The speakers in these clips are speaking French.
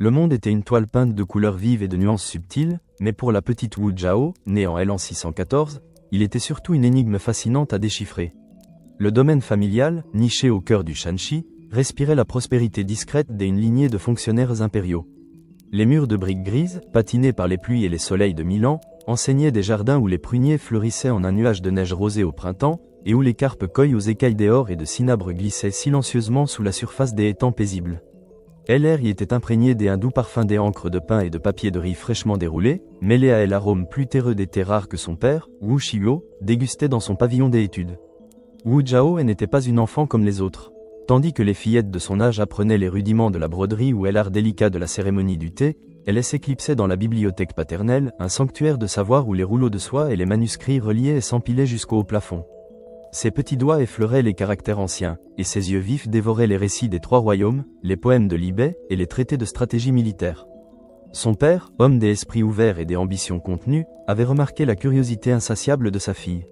Le monde était une toile peinte de couleurs vives et de nuances subtiles, mais pour la petite Wu Zhao, née en l'an 614, il était surtout une énigme fascinante à déchiffrer. Le domaine familial, niché au cœur du Shanxi, respirait la prospérité discrète d'une lignée de fonctionnaires impériaux. Les murs de briques grises, patinés par les pluies et les soleils de Milan, enseignaient des jardins où les pruniers fleurissaient en un nuage de neige rosée au printemps, et où les carpes coilles aux écailles d'or et de cinabre glissaient silencieusement sous la surface des étangs paisibles. L'air y était imprégné d'un doux parfum d'éancre de pain et de papier de riz fraîchement déroulé, mêlé à l'arôme plus terreux des thés rares que son père, Wu Xiuo, dégustait dans son pavillon d'études. Wu Zhao n'était pas une enfant comme les autres. Tandis que les fillettes de son âge apprenaient les rudiments de la broderie ou l'art délicat de la cérémonie du thé, elle s'éclipsait dans la bibliothèque paternelle, un sanctuaire de savoir où les rouleaux de soie et les manuscrits reliés s'empilaient jusqu'au haut plafond. Ses petits doigts effleuraient les caractères anciens, et ses yeux vifs dévoraient les récits des trois royaumes, les poèmes de Li Bei et les traités de stratégie militaire. Son père, homme des esprits ouverts et des ambitions contenues, avait remarqué la curiosité insatiable de sa fille.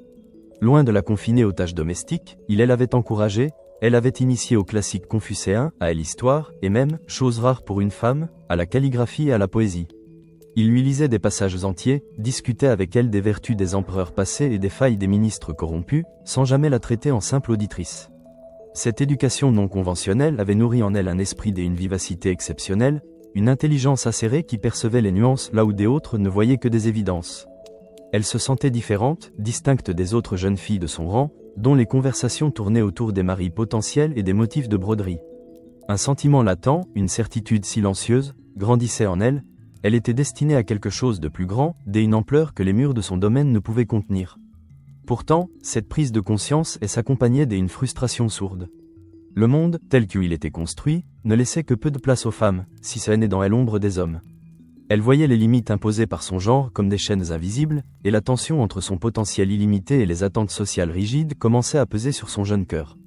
Loin de la confiner aux tâches domestiques, il l'avait encouragée, elle avait initié aux classiques confucéens, à l'histoire, et même, chose rare pour une femme, à la calligraphie et à la poésie. Il lui lisait des passages entiers, discutait avec elle des vertus des empereurs passés et des failles des ministres corrompus, sans jamais la traiter en simple auditrice. Cette éducation non conventionnelle avait nourri en elle un esprit et une vivacité exceptionnelle, une intelligence acérée qui percevait les nuances là où des autres ne voyaient que des évidences. Elle se sentait différente, distincte des autres jeunes filles de son rang, dont les conversations tournaient autour des maris potentiels et des motifs de broderie. Un sentiment latent, une certitude silencieuse, grandissait en elle. Elle était destinée à quelque chose de plus grand, d'une ampleur que les murs de son domaine ne pouvaient contenir. Pourtant, cette prise de conscience s'accompagnait d'une frustration sourde. Le monde, tel qu'il était construit, ne laissait que peu de place aux femmes, si ce n'est dans l'ombre des hommes. Elle voyait les limites imposées par son genre comme des chaînes invisibles, et la tension entre son potentiel illimité et les attentes sociales rigides commençait à peser sur son jeune cœur.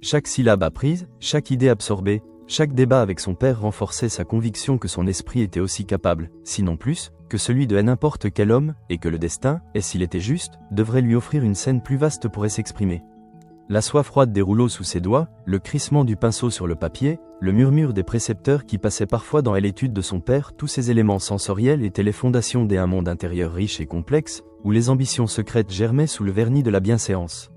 Chaque syllabe apprise, chaque idée absorbée, chaque débat avec son père renforçait sa conviction que son esprit était aussi capable, sinon plus, que celui de n'importe quel homme, et que le destin, et s'il était juste, devrait lui offrir une scène plus vaste pour s'exprimer. La soie froide des rouleaux sous ses doigts, le crissement du pinceau sur le papier, le murmure des précepteurs qui passaient parfois dans l'étude de son père, tous ces éléments sensoriels étaient les fondations d'un monde intérieur riche et complexe, où les ambitions secrètes germaient sous le vernis de la bienséance.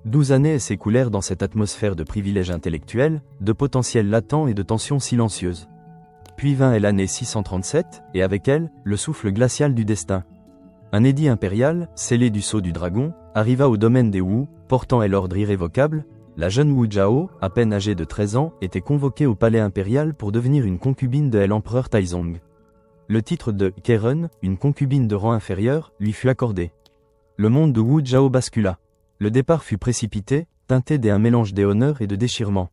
12 années s'écoulèrent dans cette atmosphère de privilèges intellectuels, de potentiel latent et de tensions silencieuses. Puis vint l'année 637, et avec elle, le souffle glacial du destin. Un édit impérial, scellé du sceau du dragon, arriva au domaine des Wu, portant l'ordre irrévocable. La jeune Wu Zhao, à peine âgée de 13 ans, était convoquée au palais impérial pour devenir une concubine de l'empereur Taizong. Le titre de Keren, une concubine de rang inférieur, lui fut accordé. Le monde de Wu Zhao bascula. Le départ fut précipité, teinté d'un mélange des honneurs et de déchirements.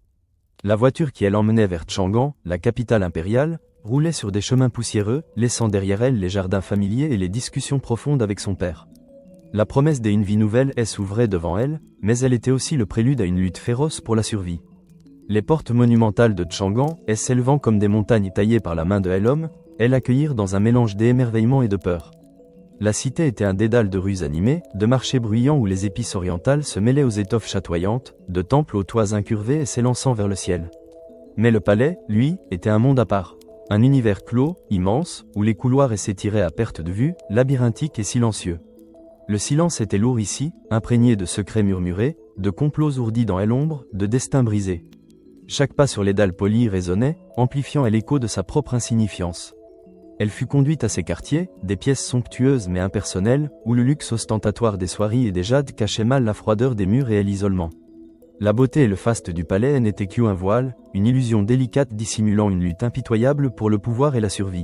La voiture qui l'emmenait vers Chang'an, la capitale impériale, roulait sur des chemins poussiéreux, laissant derrière elle les jardins familiers et les discussions profondes avec son père. La promesse d'une vie nouvelle s'ouvrait devant elle, mais elle était aussi le prélude à une lutte féroce pour la survie. Les portes monumentales de Chang'an, s'élevant comme des montagnes taillées par la main de l'homme, l'accueillirent dans un mélange d'émerveillement et de peur. La cité était un dédale de rues animées, de marchés bruyants où les épices orientales se mêlaient aux étoffes chatoyantes, de temples aux toits incurvés et s'élançant vers le ciel. Mais le palais, lui, était un monde à part. Un univers clos, immense, où les couloirs s'étiraient à perte de vue, labyrinthiques et silencieux. Le silence était lourd ici, imprégné de secrets murmurés, de complots ourdis dans l'ombre, de destins brisés. Chaque pas sur les dalles polies résonnait, amplifiant l'écho de sa propre insignifiance. Elle fut conduite à ces quartiers, des pièces somptueuses mais impersonnelles, où le luxe ostentatoire des soieries et des jades cachait mal la froideur des murs et l'isolement. La beauté et le faste du palais n'étaient qu'un voile, une illusion délicate dissimulant une lutte impitoyable pour le pouvoir et la survie.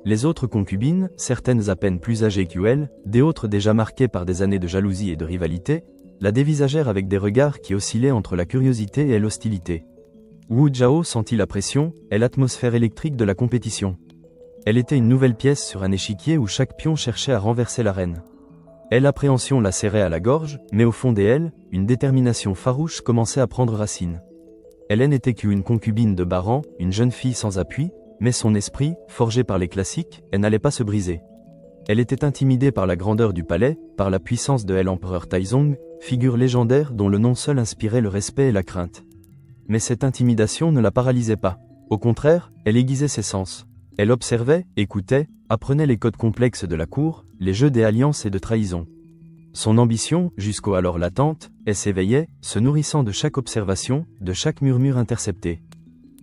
Les autres concubines, certaines à peine plus âgées qu'elle, des autres déjà marquées par des années de jalousie et de rivalité, la dévisagèrent avec des regards qui oscillaient entre la curiosité et l'hostilité. Wu Zhao sentit la pression et l'atmosphère électrique de la compétition. Elle était une nouvelle pièce sur un échiquier où chaque pion cherchait à renverser la reine. L'appréhension la serrait à la gorge, mais au fond d'elle, une détermination farouche commençait à prendre racine. Elle n'était qu'une concubine de bas rang, une jeune fille sans appui, mais son esprit, forgé par les classiques, n'allait pas se briser. Elle était intimidée par la grandeur du palais, par la puissance de l'empereur Taizong, figure légendaire dont le nom seul inspirait le respect et la crainte. Mais cette intimidation ne la paralysait pas. Au contraire, elle aiguisait ses sens. Elle observait, écoutait, apprenait les codes complexes de la cour, les jeux des alliances et de trahison. Son ambition, jusqu'au alors latente, elle s'éveillait, se nourrissant de chaque observation, de chaque murmure intercepté.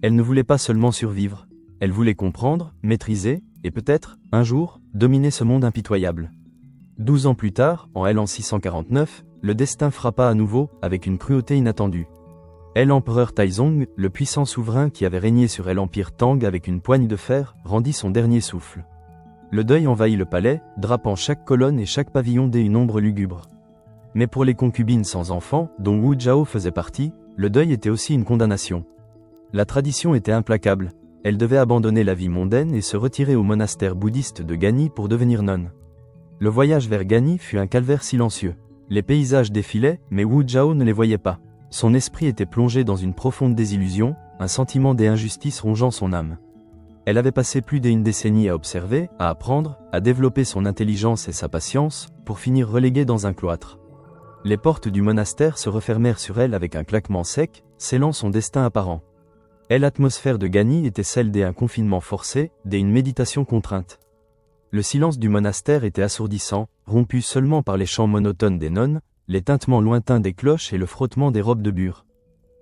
Elle ne voulait pas seulement survivre. Elle voulait comprendre, maîtriser, et peut-être, un jour, dominer ce monde impitoyable. 12 ans plus tard, en l'an 649, le destin frappa à nouveau, avec une cruauté inattendue. L'empereur Taizong, le puissant souverain qui avait régné sur l'empire Tang avec une poigne de fer, rendit son dernier souffle. Le deuil envahit le palais, drapant chaque colonne et chaque pavillon d'une ombre lugubre. Mais pour les concubines sans enfants, dont Wu Zhao faisait partie, le deuil était aussi une condamnation. La tradition était implacable. Elle devait abandonner la vie mondaine et se retirer au monastère bouddhiste de Gani pour devenir nonne. Le voyage vers Gani fut un calvaire silencieux. Les paysages défilaient, mais Wu Zhao ne les voyait pas. Son esprit était plongé dans une profonde désillusion, un sentiment d'injustice rongeant son âme. Elle avait passé plus d'une décennie à observer, à apprendre, à développer son intelligence et sa patience, pour finir reléguée dans un cloître. Les portes du monastère se refermèrent sur elle avec un claquement sec, scellant son destin apparent. L'atmosphère de Gani était celle d'un confinement forcé, d'une méditation contrainte. Le silence du monastère était assourdissant, rompu seulement par les chants monotones des nonnes, les tintements lointains des cloches et le frottement des robes de bure.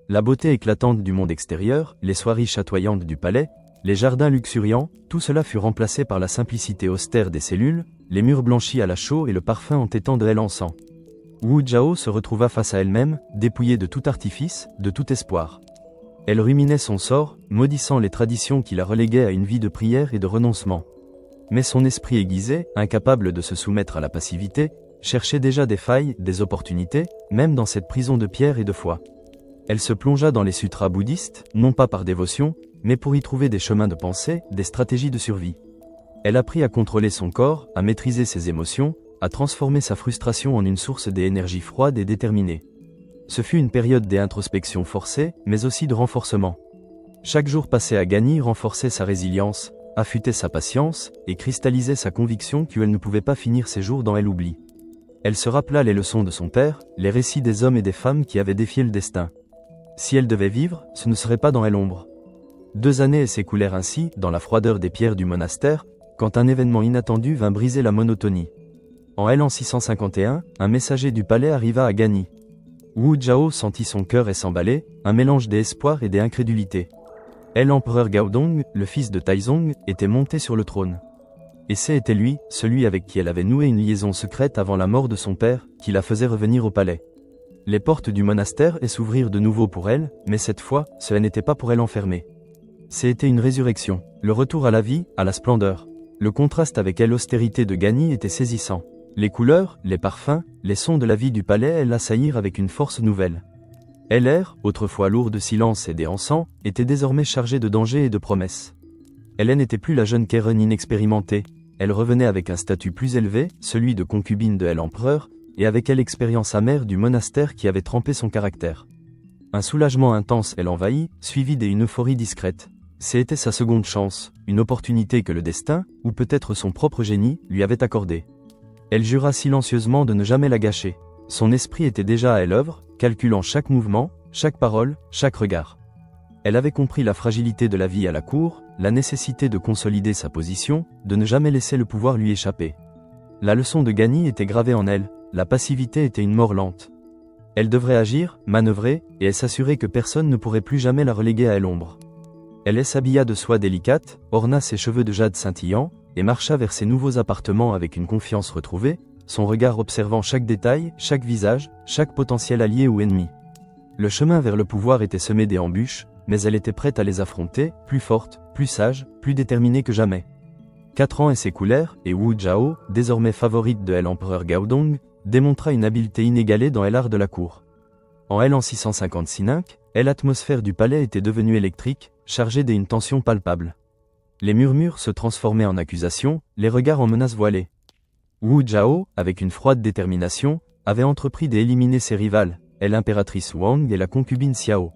La beauté éclatante du monde extérieur, les soieries chatoyantes du palais, les jardins luxuriants, tout cela fut remplacé par la simplicité austère des cellules, les murs blanchis à la chaux et le parfum entêtant de l'encens. Wu Zhao se retrouva face à elle-même, dépouillée de tout artifice, de tout espoir. Elle ruminait son sort, maudissant les traditions qui la reléguaient à une vie de prière et de renoncement. Mais son esprit aiguisé, incapable de se soumettre à la passivité, cherchait déjà des failles, des opportunités, même dans cette prison de pierre et de foi. Elle se plongea dans les sutras bouddhistes, non pas par dévotion, mais pour y trouver des chemins de pensée, des stratégies de survie. Elle apprit à contrôler son corps, à maîtriser ses émotions, à transformer sa frustration en une source d'énergie froide et déterminée. Ce fut une période d'introspection forcée, mais aussi de renforcement. Chaque jour passé à Gani renforçait sa résilience, affûtait sa patience, et cristallisait sa conviction qu'elle ne pouvait pas finir ses jours dans l'oubli. Elle se rappela les leçons de son père, les récits des hommes et des femmes qui avaient défié le destin. Si elle devait vivre, ce ne serait pas dans l'ombre. 2 années s'écoulèrent ainsi, dans la froideur des pierres du monastère, quand un événement inattendu vint briser la monotonie. En l'an 651, un messager du palais arriva à Gani. Wu Zhao sentit son cœur s'emballer, un mélange d'espoir et d'incrédulité. L'empereur Gaodong, le fils de Taizong, était monté sur le trône. Et c'était lui, celui avec qui elle avait noué une liaison secrète avant la mort de son père, qui la faisait revenir au palais. Les portes du monastère s'ouvrirent de nouveau pour elle, mais cette fois, cela n'était pas pour elle enfermée. C'était une résurrection, le retour à la vie, à la splendeur. Le contraste avec l'austérité de Gani était saisissant. Les couleurs, les parfums, les sons de la vie du palais l'assaillirent avec une force nouvelle. L'air, autrefois lourd de silence et d'encens, était désormais chargé de dangers et de promesses. Elle n'était plus la jeune Keren inexpérimentée, elle revenait avec un statut plus élevé, celui de concubine de l'empereur, et avec elle l'expérience amère du monastère qui avait trempé son caractère. Un soulagement intense l'envahit, suivi d'une euphorie discrète. C'était sa seconde chance, une opportunité que le destin, ou peut-être son propre génie, lui avait accordée. Elle jura silencieusement de ne jamais la gâcher. Son esprit était déjà à l'œuvre, calculant chaque mouvement, chaque parole, chaque regard. Elle avait compris la fragilité de la vie à la cour, la nécessité de consolider sa position, de ne jamais laisser le pouvoir lui échapper. La leçon de Gani était gravée en elle, la passivité était une mort lente. Elle devrait agir, manœuvrer, et elle s'assurait que personne ne pourrait plus jamais la reléguer à l'ombre. Elle s'habilla de soie délicate, orna ses cheveux de jade scintillants, et marcha vers ses nouveaux appartements avec une confiance retrouvée, son regard observant chaque détail, chaque visage, chaque potentiel allié ou ennemi. Le chemin vers le pouvoir était semé d'embûches, mais elle était prête à les affronter, plus forte, plus sage, plus déterminée que jamais. 4 ans s'écoulèrent, et Wu Zhao, désormais favorite de l'empereur Gaodong, démontra une habileté inégalée dans l'art de la cour. En l'an 656, l'atmosphère du palais était devenue électrique, chargée d'une tension palpable. Les murmures se transformaient en accusations, les regards en menaces voilées. Wu Zhao, avec une froide détermination, avait entrepris d'éliminer ses rivales, l'impératrice Wang et la concubine Xiao.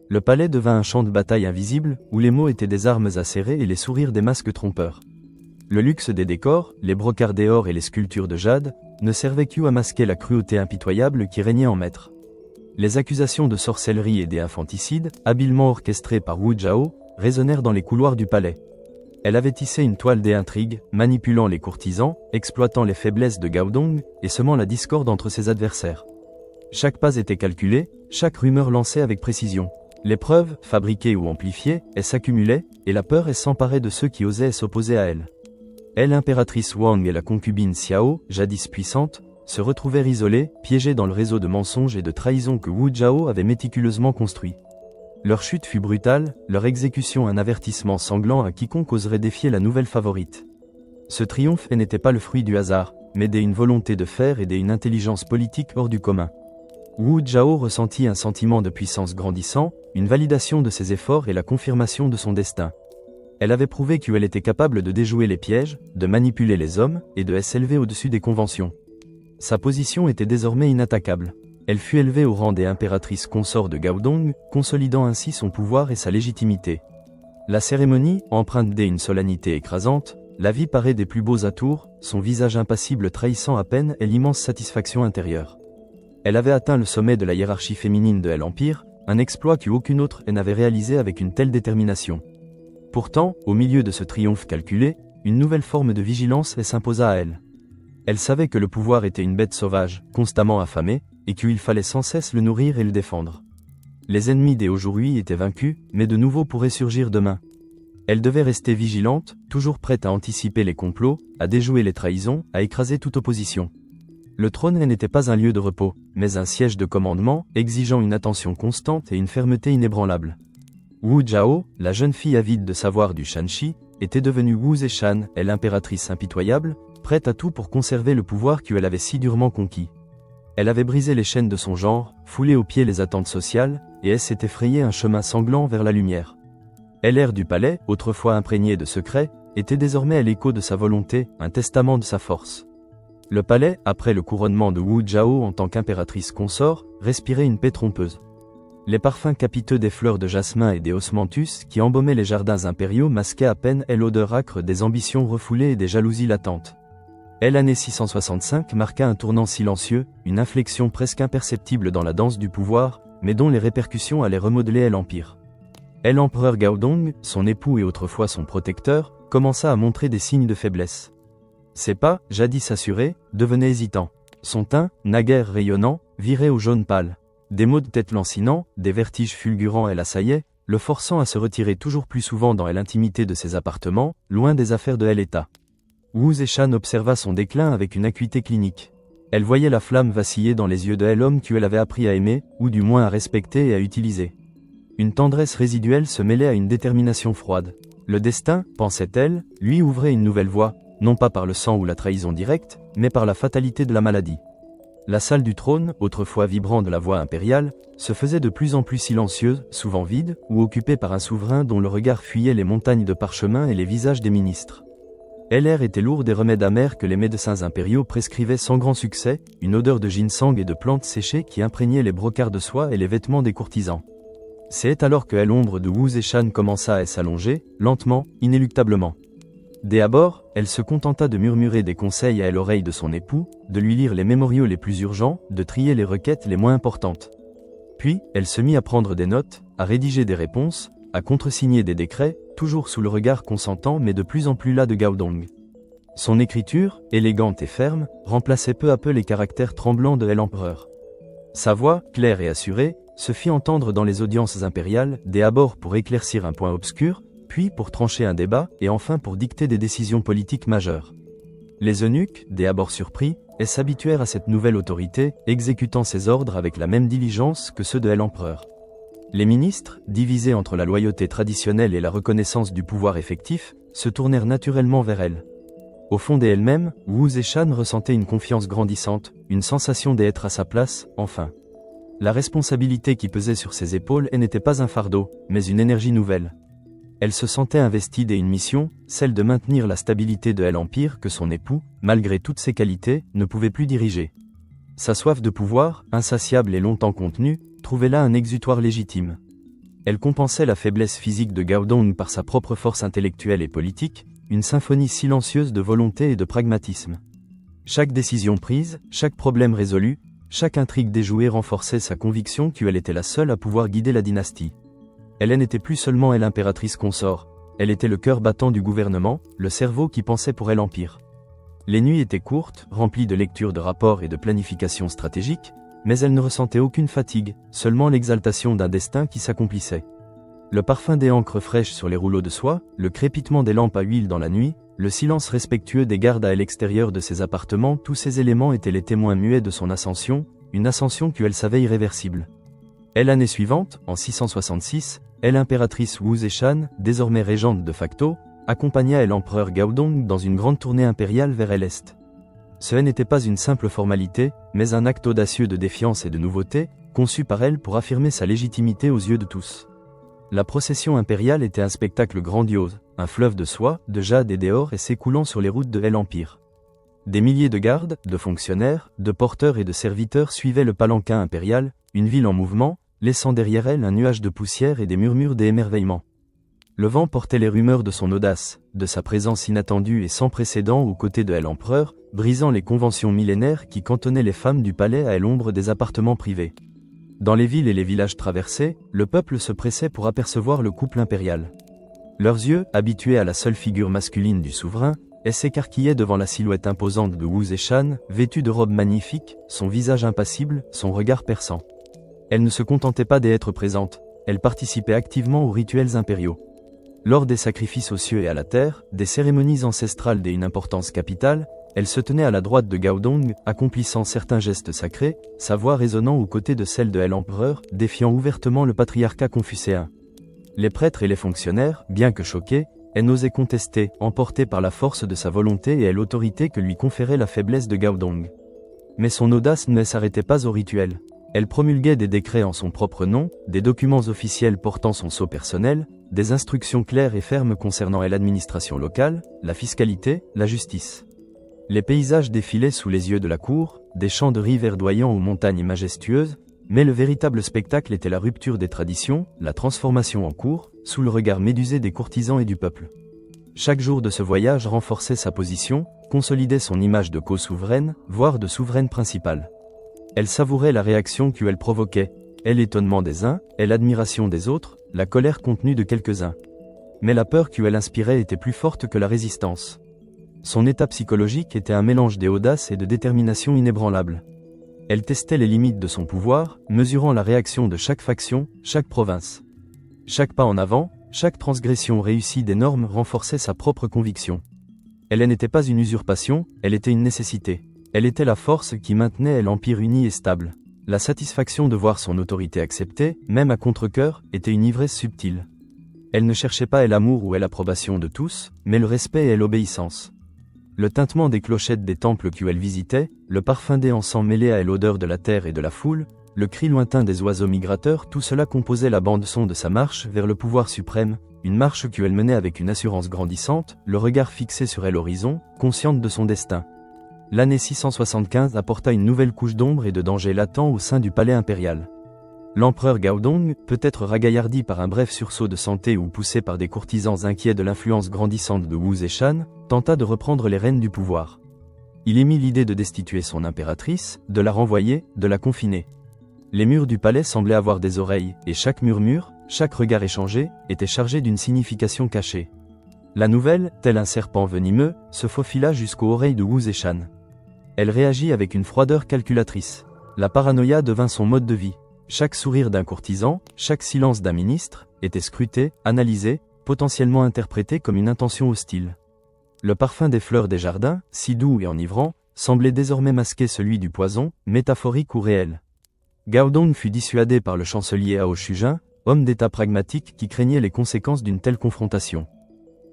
Le palais devint un champ de bataille invisible, où les mots étaient des armes acérées et les sourires des masques trompeurs. Le luxe des décors, les brocardés or et les sculptures de jade, ne servaient qu'à masquer la cruauté impitoyable qui régnait en maître. Les accusations de sorcellerie et d'infanticide, habilement orchestrées par Wu Zhao, résonnèrent dans les couloirs du palais. Elle avait tissé une toile d'intrigues, manipulant les courtisans, exploitant les faiblesses de Gao Dong et semant la discorde entre ses adversaires. Chaque pas était calculé, chaque rumeur lancée avec précision. Les preuves, fabriquées ou amplifiées, s'accumulaient, et la peur s'emparait de ceux qui osaient s'opposer à elle. Elle, l'impératrice Wang et la concubine Xiao, jadis puissante, se retrouvèrent isolées, piégées dans le réseau de mensonges et de trahisons que Wu Zhao avait méticuleusement construit. Leur chute fut brutale, leur exécution un avertissement sanglant à quiconque oserait défier la nouvelle favorite. Ce triomphe n'était pas le fruit du hasard, mais d'une volonté de fer et d'une intelligence politique hors du commun. Wu Zhao ressentit un sentiment de puissance grandissant, une validation de ses efforts et la confirmation de son destin. Elle avait prouvé qu'elle était capable de déjouer les pièges, de manipuler les hommes et de s'élever au-dessus des conventions. Sa position était désormais inattaquable. Elle fut élevée au rang des impératrices consorts de Gao Dong, consolidant ainsi son pouvoir et sa légitimité. La cérémonie, empreinte d'une solennité écrasante, la vie parée des plus beaux atours, son visage impassible trahissant à peine et l'immense satisfaction intérieure. Elle avait atteint le sommet de la hiérarchie féminine de l'Empire, un exploit qu'aucune autre n'avait réalisé avec une telle détermination. Pourtant, au milieu de ce triomphe calculé, une nouvelle forme de vigilance s'imposa à elle. Elle savait que le pouvoir était une bête sauvage, constamment affamée, et qu'il fallait sans cesse le nourrir et le défendre. Les ennemis d'aujourd'hui étaient vaincus, mais de nouveaux pourraient surgir demain. Elle devait rester vigilante, toujours prête à anticiper les complots, à déjouer les trahisons, à écraser toute opposition. Le trône n'était pas un lieu de repos, mais un siège de commandement, exigeant une attention constante et une fermeté inébranlable. Wu Zhao, la jeune fille avide de savoir du Shanxi, était devenue Wu Zeshan, et l'impératrice impitoyable, prête à tout pour conserver le pouvoir qu'elle avait si durement conquis. Elle avait brisé les chaînes de son genre, foulé aux pieds les attentes sociales, et elle s'était frayé un chemin sanglant vers la lumière. L'air du palais, autrefois imprégné de secrets, était désormais l'écho de sa volonté, un testament de sa force. Le palais, après le couronnement de Wu Zhao en tant qu'impératrice consort, respirait une paix trompeuse. Les parfums capiteux des fleurs de jasmin et des osmanthus qui embaumaient les jardins impériaux masquaient à peine l'odeur âcre des ambitions refoulées et des jalousies latentes. L'année 665 marqua un tournant silencieux, une inflexion presque imperceptible dans la danse du pouvoir, mais dont les répercussions allaient remodeler l'empire. L'empereur Gao Dong, son époux et autrefois son protecteur, commença à montrer des signes de faiblesse. Ses pas, jadis assurés, devenaient hésitants. Son teint, naguère rayonnant, virait au jaune pâle. Des maux de tête lancinants, des vertiges fulgurants l'assaillaient, le forçant à se retirer toujours plus souvent dans l'intimité de ses appartements, loin des affaires de l'État. Wu Zeshan observa son déclin avec une acuité clinique. Elle voyait la flamme vaciller dans les yeux de l'homme qu'elle avait appris à aimer, ou du moins à respecter et à utiliser. Une tendresse résiduelle se mêlait à une détermination froide. Le destin, pensait-elle, lui ouvrait une nouvelle voie, non pas par le sang ou la trahison directe, mais par la fatalité de la maladie. La salle du trône, autrefois vibrant de la voix impériale, se faisait de plus en plus silencieuse, souvent vide, ou occupée par un souverain dont le regard fuyait les montagnes de parchemin et les visages des ministres. L'air était lourd des remèdes amers que les médecins impériaux prescrivaient sans grand succès, une odeur de ginseng et de plantes séchées qui imprégnaient les brocarts de soie et les vêtements des courtisans. C'est alors que l'ombre de Wu Zeshan commença à s'allonger, lentement, inéluctablement. Dès abord, elle se contenta de murmurer des conseils à l'oreille de son époux, de lui lire les mémoriaux les plus urgents, de trier les requêtes les moins importantes. Puis, elle se mit à prendre des notes, à rédiger des réponses, à contresigner des décrets, toujours sous le regard consentant mais de plus en plus las de Gao Dong. Son écriture, élégante et ferme, remplaçait peu à peu les caractères tremblants de l'empereur. Sa voix, claire et assurée, se fit entendre dans les audiences impériales, dès abord pour éclaircir un point obscur, puis pour trancher un débat, et enfin pour dicter des décisions politiques majeures. Les eunuques, dès abord surpris, s'habituèrent à cette nouvelle autorité, exécutant ses ordres avec la même diligence que ceux de l'empereur. Les ministres, divisés entre la loyauté traditionnelle et la reconnaissance du pouvoir effectif, se tournèrent naturellement vers elle. Au fond d'elle-même, Wu Zeshan ressentait une confiance grandissante, une sensation d'être à sa place, enfin. La responsabilité qui pesait sur ses épaules n'était pas un fardeau, mais une énergie nouvelle. Elle se sentait investie d'une mission, celle de maintenir la stabilité de l'empire que son époux, malgré toutes ses qualités, ne pouvait plus diriger. Sa soif de pouvoir, insatiable et longtemps contenue, trouvait là un exutoire légitime. Elle compensait la faiblesse physique de Gao Dong par sa propre force intellectuelle et politique, une symphonie silencieuse de volonté et de pragmatisme. Chaque décision prise, chaque problème résolu, chaque intrigue déjouée renforçait sa conviction qu'elle était la seule à pouvoir guider la dynastie. Elle n'était plus seulement elle impératrice consort, elle était le cœur battant du gouvernement, le cerveau qui pensait pour elle l'empire. Les nuits étaient courtes, remplies de lectures de rapports et de planification stratégique, mais elle ne ressentait aucune fatigue, seulement l'exaltation d'un destin qui s'accomplissait. Le parfum des encres fraîches sur les rouleaux de soie, le crépitement des lampes à huile dans la nuit, le silence respectueux des gardes à l'extérieur de ses appartements, tous ces éléments étaient les témoins muets de son ascension, une ascension qu'elle savait irréversible. Et l'année suivante, en 666, elle impératrice Wu Zeshan, désormais régente de facto, accompagna l'empereur Gaodong dans une grande tournée impériale vers l'Est. Ce n'était pas une simple formalité, mais un acte audacieux de défiance et de nouveauté, conçu par elle pour affirmer sa légitimité aux yeux de tous. La procession impériale était un spectacle grandiose, un fleuve de soie, de jade et d'or et s'écoulant sur les routes de l'Empire. Des milliers de gardes, de fonctionnaires, de porteurs et de serviteurs suivaient le palanquin impérial, une ville en mouvement, laissant derrière elle un nuage de poussière et des murmures d'émerveillement. Le vent portait les rumeurs de son audace, de sa présence inattendue et sans précédent aux côtés de l'empereur, brisant les conventions millénaires qui cantonnaient les femmes du palais à l'ombre des appartements privés. Dans les villes et les villages traversés, le peuple se pressait pour apercevoir le couple impérial. Leurs yeux, habitués à la seule figure masculine du souverain, s'écarquillaient devant la silhouette imposante de Wu Zeshan, vêtue de robes magnifiques, son visage impassible, son regard perçant. Elle ne se contentait pas d'être présente, elle participait activement aux rituels impériaux. Lors des sacrifices aux cieux et à la terre, des cérémonies ancestrales d'une importance capitale, elle se tenait à la droite de Gaodong, accomplissant certains gestes sacrés, sa voix résonnant aux côtés de celle de l'empereur, défiant ouvertement le patriarcat confucéen. Les prêtres et les fonctionnaires, bien que choqués, n'osaient contester, emportés par la force de sa volonté et l'autorité que lui conférait la faiblesse de Gaodong. Mais son audace ne s'arrêtait pas au rituel. Elle promulguait des décrets en son propre nom, des documents officiels portant son sceau personnel, des instructions claires et fermes concernant l'administration locale, la fiscalité, la justice. Les paysages défilaient sous les yeux de la cour, des champs de riz verdoyants aux montagnes majestueuses, mais le véritable spectacle était la rupture des traditions, la transformation en cours, sous le regard médusé des courtisans et du peuple. Chaque jour de ce voyage renforçait sa position, consolidait son image de co-souveraine, voire de souveraine principale. Elle savourait la réaction qu'elle provoquait, l'étonnement des uns, l'admiration des autres, la colère contenue de quelques-uns. Mais la peur qu'elle inspirait était plus forte que la résistance. Son état psychologique était un mélange d'audace et de détermination inébranlable. Elle testait les limites de son pouvoir, mesurant la réaction de chaque faction, chaque province. Chaque pas en avant, chaque transgression réussie des normes renforçait sa propre conviction. Elle n'était pas une usurpation, elle était une nécessité. Elle était la force qui maintenait l'empire uni et stable. La satisfaction de voir son autorité acceptée, même à contre-cœur, était une ivresse subtile. Elle ne cherchait pas l'amour ou l'approbation de tous, mais le respect et l'obéissance. Le tintement des clochettes des temples qu'elle visitait, le parfum des encens mêlé à l'odeur de la terre et de la foule, le cri lointain des oiseaux migrateurs, tout cela composait la bande-son de sa marche vers le pouvoir suprême, une marche qu'elle menait avec une assurance grandissante, le regard fixé sur l'horizon, consciente de son destin. L'année 675 apporta une nouvelle couche d'ombre et de danger latent au sein du palais impérial. L'empereur Gaodong, peut-être ragaillardi par un bref sursaut de santé ou poussé par des courtisans inquiets de l'influence grandissante de Wu Zeshan, tenta de reprendre les rênes du pouvoir. Il émit l'idée de destituer son impératrice, de la renvoyer, de la confiner. Les murs du palais semblaient avoir des oreilles, et chaque murmure, chaque regard échangé, était chargé d'une signification cachée. La nouvelle, tel un serpent venimeux, se faufila jusqu'aux oreilles de Wu Zeshan. Elle réagit avec une froideur calculatrice. La paranoïa devint son mode de vie. Chaque sourire d'un courtisan, chaque silence d'un ministre, était scruté, analysé, potentiellement interprété comme une intention hostile. Le parfum des fleurs des jardins, si doux et enivrant, semblait désormais masquer celui du poison, métaphorique ou réel. Gaodong fut dissuadé par le chancelier Hao Shujin, homme d'état pragmatique qui craignait les conséquences d'une telle confrontation.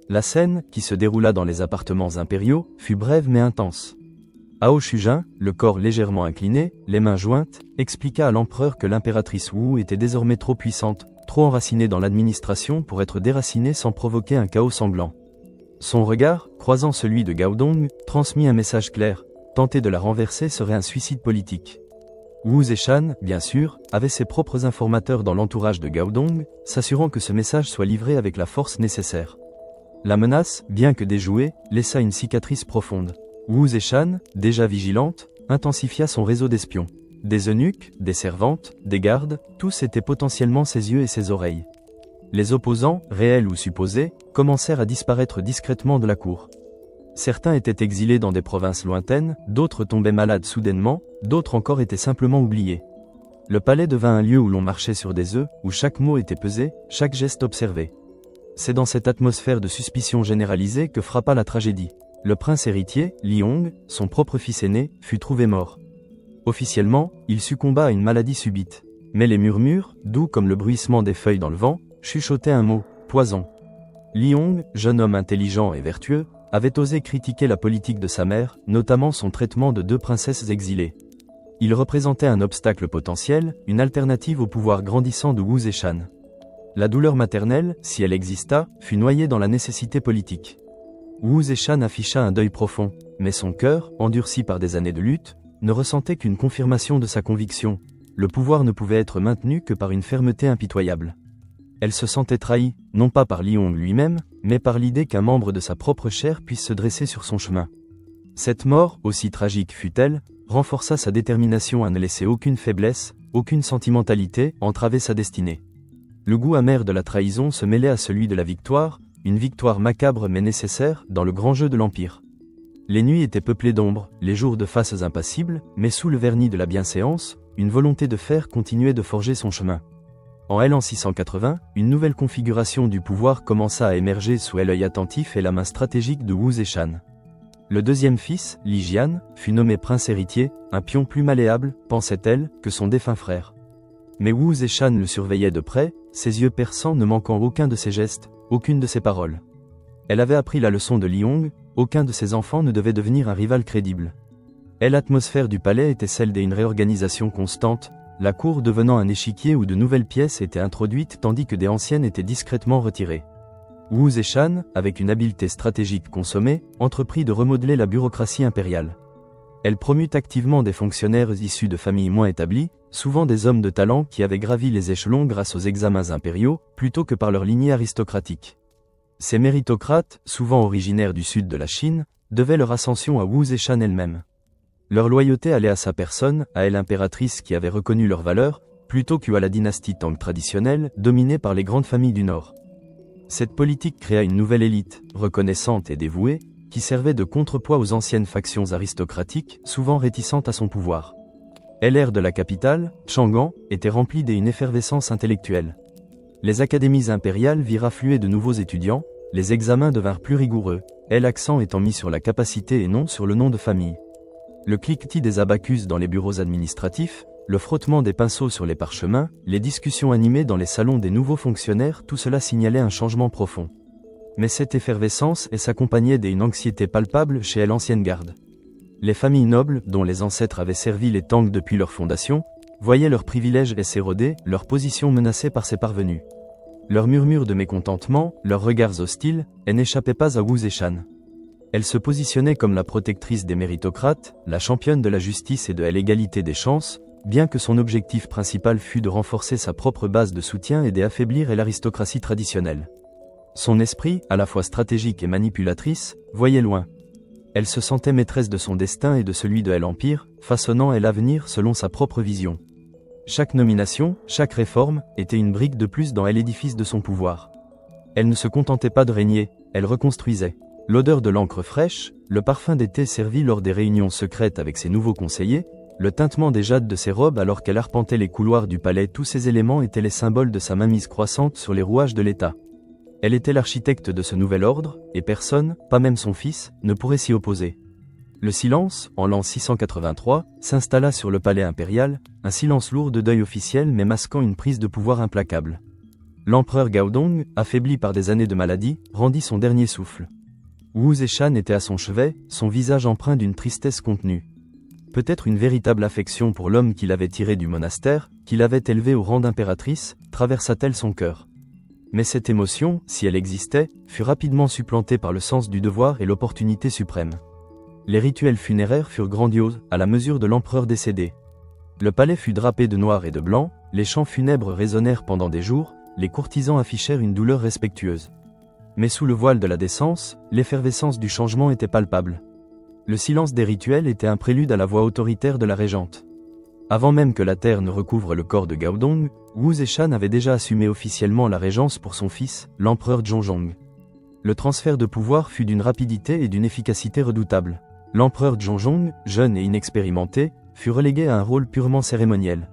La scène, qui se déroula dans les appartements impériaux, fut brève mais intense. Hao Shujin, le corps légèrement incliné, les mains jointes, expliqua à l'empereur que l'impératrice Wu était désormais trop puissante, trop enracinée dans l'administration pour être déracinée sans provoquer un chaos sanglant. Son regard, croisant celui de Gaodong, transmit un message clair, tenter de la renverser serait un suicide politique. Wu Zeshan, bien sûr, avait ses propres informateurs dans l'entourage de Gaodong, s'assurant que ce message soit livré avec la force nécessaire. La menace, bien que déjouée, laissa une cicatrice profonde. Wu Zeshan, déjà vigilante, intensifia son réseau d'espions. Des eunuques, des servantes, des gardes, tous étaient potentiellement ses yeux et ses oreilles. Les opposants, réels ou supposés, commencèrent à disparaître discrètement de la cour. Certains étaient exilés dans des provinces lointaines, d'autres tombaient malades soudainement, d'autres encore étaient simplement oubliés. Le palais devint un lieu où l'on marchait sur des œufs, où chaque mot était pesé, chaque geste observé. C'est dans cette atmosphère de suspicion généralisée que frappa la tragédie. Le prince héritier, Li Hong, son propre fils aîné, fut trouvé mort. Officiellement, il succomba à une maladie subite. Mais les murmures, doux comme le bruissement des feuilles dans le vent, chuchotaient un mot, poison. Li Hong, jeune homme intelligent et vertueux, avait osé critiquer la politique de sa mère, notamment son traitement de 2 princesses exilées. Il représentait un obstacle potentiel, une alternative au pouvoir grandissant de Wu Zeshan. La douleur maternelle, si elle exista, fut noyée dans la nécessité politique. Wu Zeshan afficha un deuil profond, mais son cœur, endurci par des années de lutte, ne ressentait qu'une confirmation de sa conviction. Le pouvoir ne pouvait être maintenu que par une fermeté impitoyable. Elle se sentait trahie, non pas par Li Hong lui-même, mais par l'idée qu'un membre de sa propre chair puisse se dresser sur son chemin. Cette mort, aussi tragique fut-elle, renforça sa détermination à ne laisser aucune faiblesse, aucune sentimentalité entraver sa destinée. Le goût amer de la trahison se mêlait à celui de la victoire, une victoire macabre mais nécessaire dans le grand jeu de l'Empire. Les nuits étaient peuplées d'ombres, les jours de faces impassibles, mais sous le vernis de la bienséance, une volonté de fer continuait de forger son chemin. En l'an 680, une nouvelle configuration du pouvoir commença à émerger sous l'œil attentif et la main stratégique de Wu Zeshan. Le deuxième fils, Li Jian, fut nommé prince héritier, un pion plus malléable, pensait-elle, que son défunt frère. Mais Wu Zeshan le surveillait de près, ses yeux perçants ne manquant aucun de ses gestes, aucune de ses paroles. Elle avait appris la leçon de Li Hong, aucun de ses enfants ne devait devenir un rival crédible. Et l'atmosphère du palais était celle d'une réorganisation constante, la cour devenant un échiquier où de nouvelles pièces étaient introduites tandis que des anciennes étaient discrètement retirées. Wu Zeshan, avec une habileté stratégique consommée, entreprit de remodeler la bureaucratie impériale. Elle promut activement des fonctionnaires issus de familles moins établies, souvent des hommes de talent qui avaient gravi les échelons grâce aux examens impériaux, plutôt que par leur lignée aristocratique. Ces méritocrates, souvent originaires du sud de la Chine, devaient leur ascension à Wu Zeshan elle-même. Leur loyauté allait à sa personne, à elle impératrice qui avait reconnu leurs valeurs, plutôt qu'à la dynastie Tang traditionnelle, dominée par les grandes familles du Nord. Cette politique créa une nouvelle élite, reconnaissante et dévouée, qui servait de contrepoids aux anciennes factions aristocratiques, souvent réticentes à son pouvoir. L'air de la capitale, Chang'an, était rempli d'une effervescence intellectuelle. Les académies impériales virent affluer de nouveaux étudiants, les examens devinrent plus rigoureux, et l'accent étant mis sur la capacité et non sur le nom de famille. Le cliquetis des abacus dans les bureaux administratifs, le frottement des pinceaux sur les parchemins, les discussions animées dans les salons des nouveaux fonctionnaires, tout cela signalait un changement profond. Mais cette effervescence s'accompagnait d'une anxiété palpable chez l'ancienne garde. Les familles nobles, dont les ancêtres avaient servi les Tang depuis leur fondation, voyaient leurs privilèges s'éroder, leur position menacée par ces parvenus. Leurs murmures de mécontentement, leurs regards hostiles, n'échappaient pas à Wu Zeshan. Elle se positionnait comme la protectrice des méritocrates, la championne de la justice et de l'égalité des chances, bien que son objectif principal fût de renforcer sa propre base de soutien et d'affaiblir l'aristocratie traditionnelle. Son esprit, à la fois stratégique et manipulatrice, voyait loin. Elle se sentait maîtresse de son destin et de celui de l'Empire, façonnant l'avenir selon sa propre vision. Chaque nomination, chaque réforme, était une brique de plus dans l'édifice de son pouvoir. Elle ne se contentait pas de régner, elle reconstruisait. L'odeur de l'encre fraîche, le parfum d'été servi lors des réunions secrètes avec ses nouveaux conseillers, le tintement des jades de ses robes alors qu'elle arpentait les couloirs du palais, tous ces éléments étaient les symboles de sa mainmise croissante sur les rouages de l'État. Elle était l'architecte de ce nouvel ordre, et personne, pas même son fils, ne pourrait s'y opposer. Le silence, en l'an 683, s'installa sur le palais impérial, un silence lourd de deuil officiel mais masquant une prise de pouvoir implacable. L'empereur Gaodong, affaibli par des années de maladie, rendit son dernier souffle. Wu Zeshan était à son chevet, son visage empreint d'une tristesse contenue. Peut-être une véritable affection pour l'homme qui l'avait tiré du monastère, qui l'avait élevé au rang d'impératrice, traversa-t-elle son cœur. Mais cette émotion, si elle existait, fut rapidement supplantée par le sens du devoir et l'opportunité suprême. Les rituels funéraires furent grandioses, à la mesure de l'empereur décédé. Le palais fut drapé de noir et de blanc, les chants funèbres résonnèrent pendant des jours, les courtisans affichèrent une douleur respectueuse. Mais sous le voile de la décence, l'effervescence du changement était palpable. Le silence des rituels était un prélude à la voix autoritaire de la régente. Avant même que la terre ne recouvre le corps de Gaodong, Wu Zeshan avait déjà assumé officiellement la régence pour son fils, l'empereur Zhongzong. Le transfert de pouvoir fut d'une rapidité et d'une efficacité redoutables. L'empereur Zhongzong, jeune et inexpérimenté, fut relégué à un rôle purement cérémoniel.